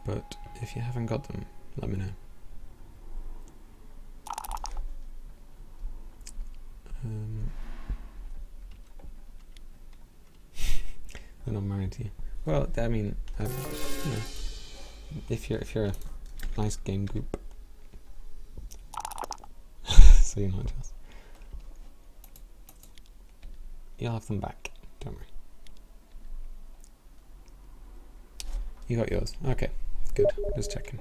Speaker 3: but if you haven't got them, let me know. They're not married to you. Well, I mean, you know, if you're a nice game group, so you're not just. You'll have them back. Don't worry. You got yours. Okay, good. Just checking.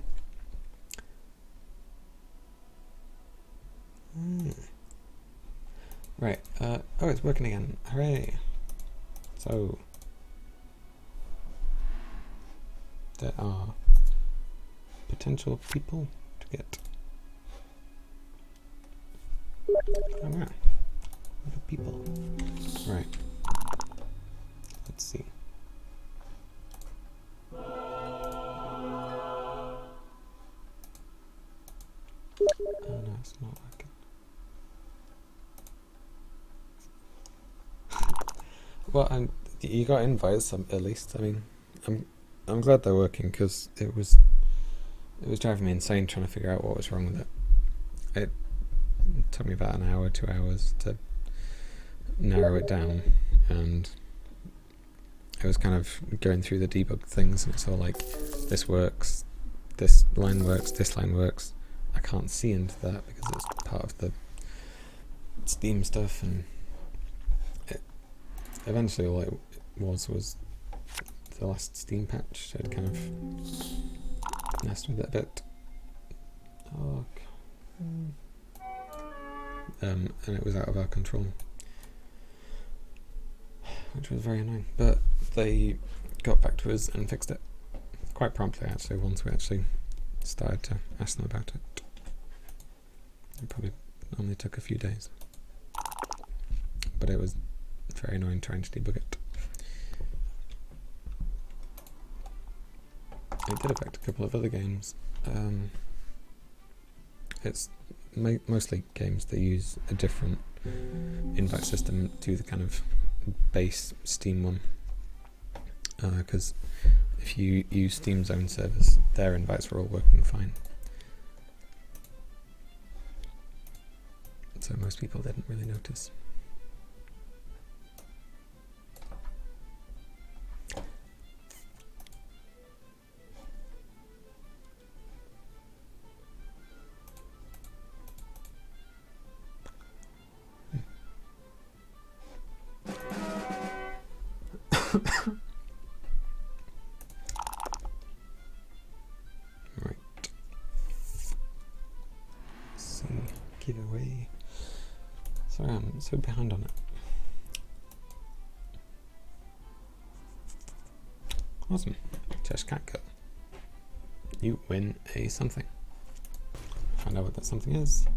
Speaker 3: Right. Oh, it's working again. Hooray! So there are potential people to get. Oh wow! What are people? Right. Let's see. Oh no, it's not working. Well, you got invites at least. I mean, I'm glad they're working because it was driving me insane trying to figure out what was wrong with it. It took me about an hour, 2 hours to narrow it down, and I was kind of going through the debug things, and it's all like, this works, this line works, this line works. I can't see into that because it's part of the Steam stuff, and eventually all it was the last Steam patch had kind of messed with it a bit. Oh, and it was out of our control, which was very annoying. But they got back to us and fixed it quite promptly, actually, once we actually started to ask them about it. It probably only took a few days, but it was very annoying trying to debug it. It did affect a couple of other games. It's mostly games that use a different invite system to the kind of base Steam one, because if you use Steam's own servers, their invites were all working fine. So most people didn't really notice. Right. See, giveaway. Sorry, I'm so behind on it. Awesome. Just cat girl. You win a something. Find out what that something is.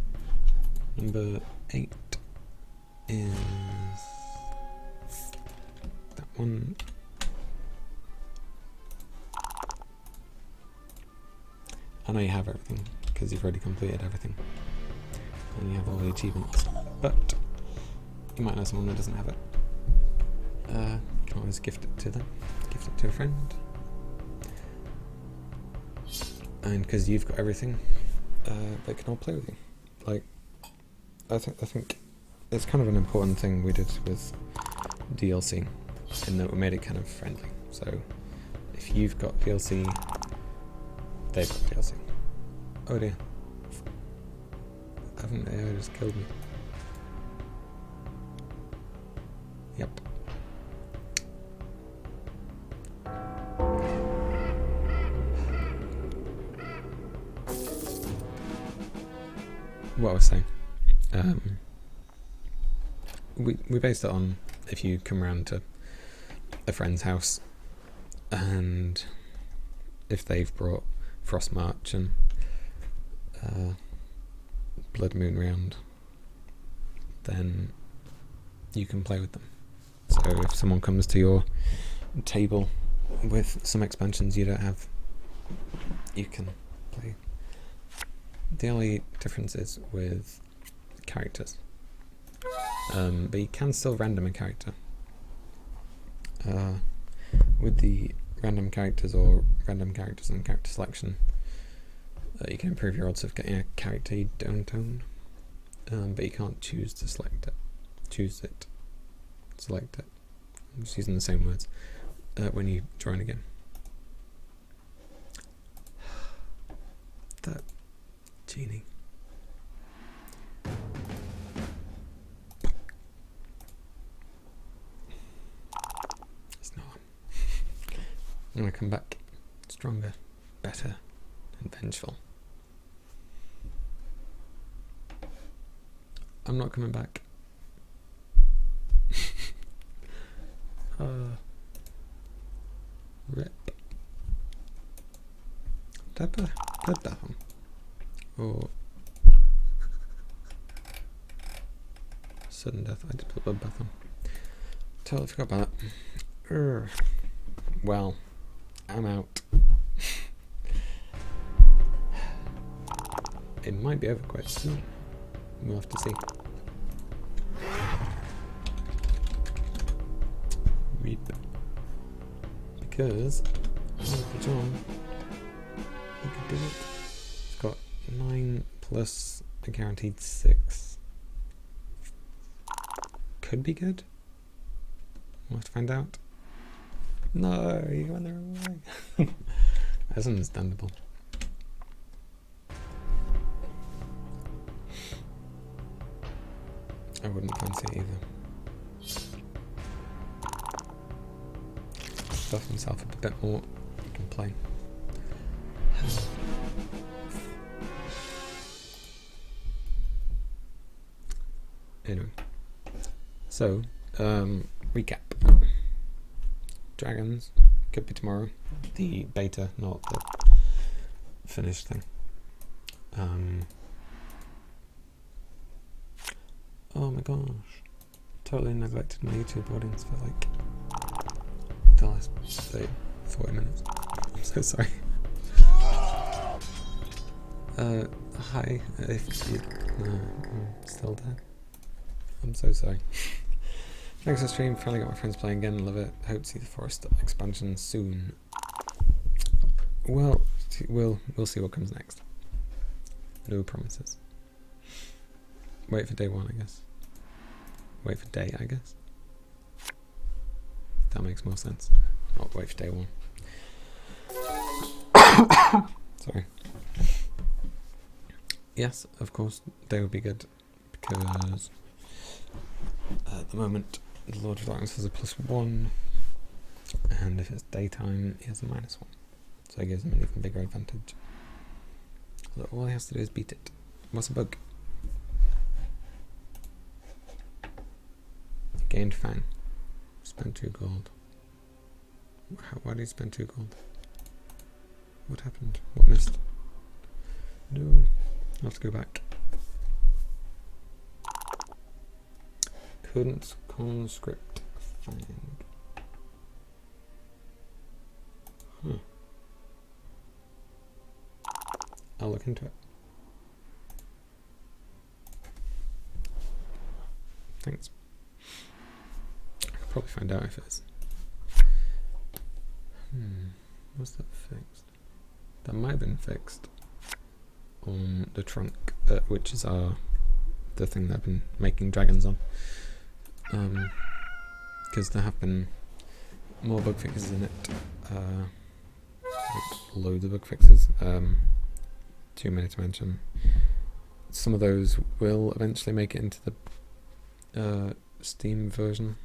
Speaker 3: Number 8 is that one. I know you have everything because you've already completed everything and you have all the achievements, but you might know someone that doesn't have it. You can always gift it to them, gift it to a friend, and because you've got everything, they can all play with you. Like, I think it's kind of an important thing we did with DLC, in that we made it kind of friendly. So if you've got DLC, they've got DLC. Oh dear. Haven't AI just killed me? Yep. What I was saying. We based it on if you come around to a friend's house and if they've brought Frost March and Blood Moon round, then you can play with them. So if someone comes to your table with some expansions you don't have, you can play. The only difference is with characters, but you can still random a character. With the random characters or random characters and character selection, you can improve your odds of getting a character you don't own, but you can't choose to select it. Select it. I'm just using the same words when you join a game. That genie. It's not. I'm gonna come back stronger, better, and vengeful. I'm not coming back. Rip. Did I put bloodbath on? Or sudden death? I did put bloodbath on. Totally forgot about that. Well, I'm out. It might be over quite soon. We'll have to see. Reap. Because Uncle John, he could do it. He's got 9 plus a guaranteed 6. Could be good. We'll have to find out. No, you went the wrong way. That's understandable. I wouldn't fancy it either. Stuff himself up a bit more. He can play. Anyway. So, recap. Dragons could be tomorrow. The beta, not the finished thing. Oh my gosh. Totally neglected my YouTube audience for like the last 40 minutes. I'm so sorry. Hi, if you still there. I'm so sorry. Thanks for the stream, finally got my friends playing again, love it. Hope to see the Forest expansion soon. Well, we'll see what comes next. No promises. Wait for day 1, I guess. Wait for day, I guess. That makes more sense. Not wait for day 1. Sorry. Yes, of course, day would be good because at the moment the Lord of Darkness has a +1, and if it's daytime, he has a -1. So it gives him an even bigger advantage. So all he has to do is beat it. What's a bug? Gained Fang. Spend 2 gold. Why did he spend 2 gold? What happened? What missed? No. I'll have to go back. Couldn't conscript Fang. I'll look into it. Thanks. I could probably find out if it's... Was that fixed? That might have been fixed on the trunk, which is the thing that I've been making dragons on. Because there have been more bug fixes in it. Like loads of bug fixes. Too many to mention. Some of those will eventually make it into the Steam version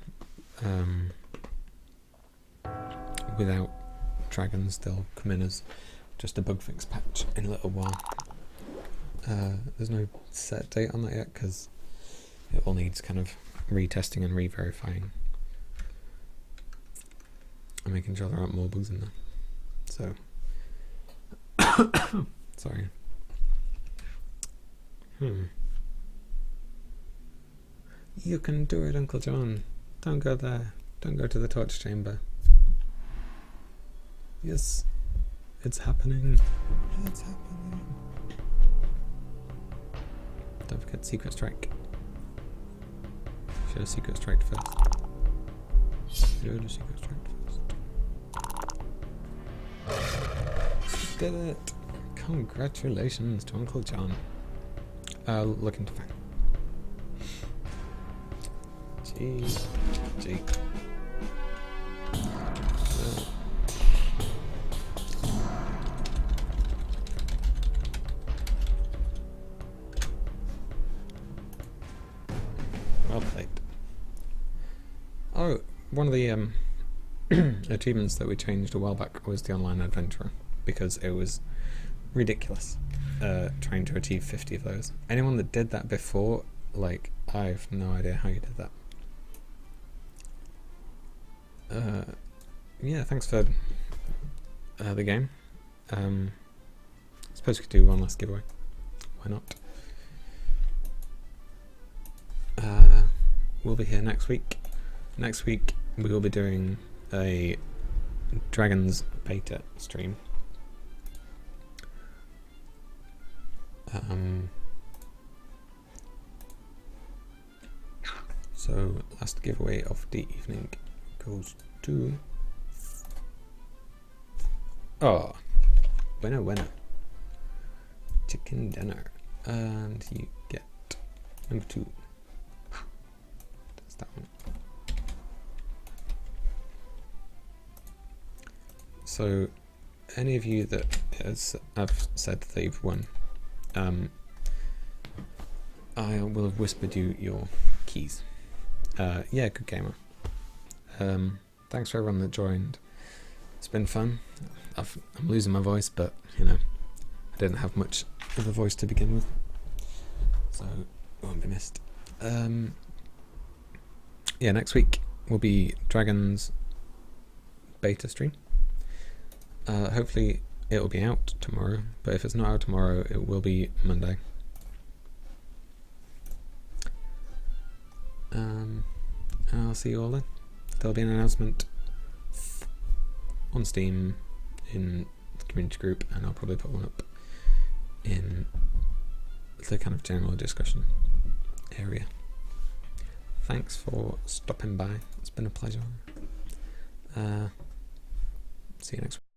Speaker 3: without dragons. They'll come in as just a bug fix patch in a little while. There's no set date on that yet because it all needs kind of retesting and re-verifying and making sure there aren't more bugs in there. So sorry. You can do it, Uncle John. Don't go there. Don't go to the torch chamber. Yes, it's happening. It's happening. Don't forget Secret Strike. Should have Secret Strike first. Should have Secret Strike first. Did it! Congratulations to Uncle John. Look into Fang. Gee. Well played. Oh, one of the achievements that we changed a while back was the online adventurer. because it was ridiculous trying to achieve 50 of those. Anyone that did that before, like, I have no idea how you did that. Yeah, thanks for the game. I suppose we could do one last giveaway. Why not? We'll be here next week. Next week we will be doing a Dragons beta stream. So last giveaway of the evening goes to winner chicken dinner, and you get number 2. That's that one. So any of you that have said they've won, I will have whispered you your keys. Yeah, good gamer. Thanks for everyone that joined. It's been fun. I'm losing my voice, but you know, I didn't have much of a voice to begin with, so it won't be missed. Yeah, next week will be Dragons beta stream. Hopefully it will be out tomorrow, but if it's not out tomorrow, it will be Monday. And I'll see you all then. There'll be an announcement on Steam in the community group, and I'll probably put one up in the kind of general discussion area. Thanks for stopping by. It's been a pleasure. See you next week.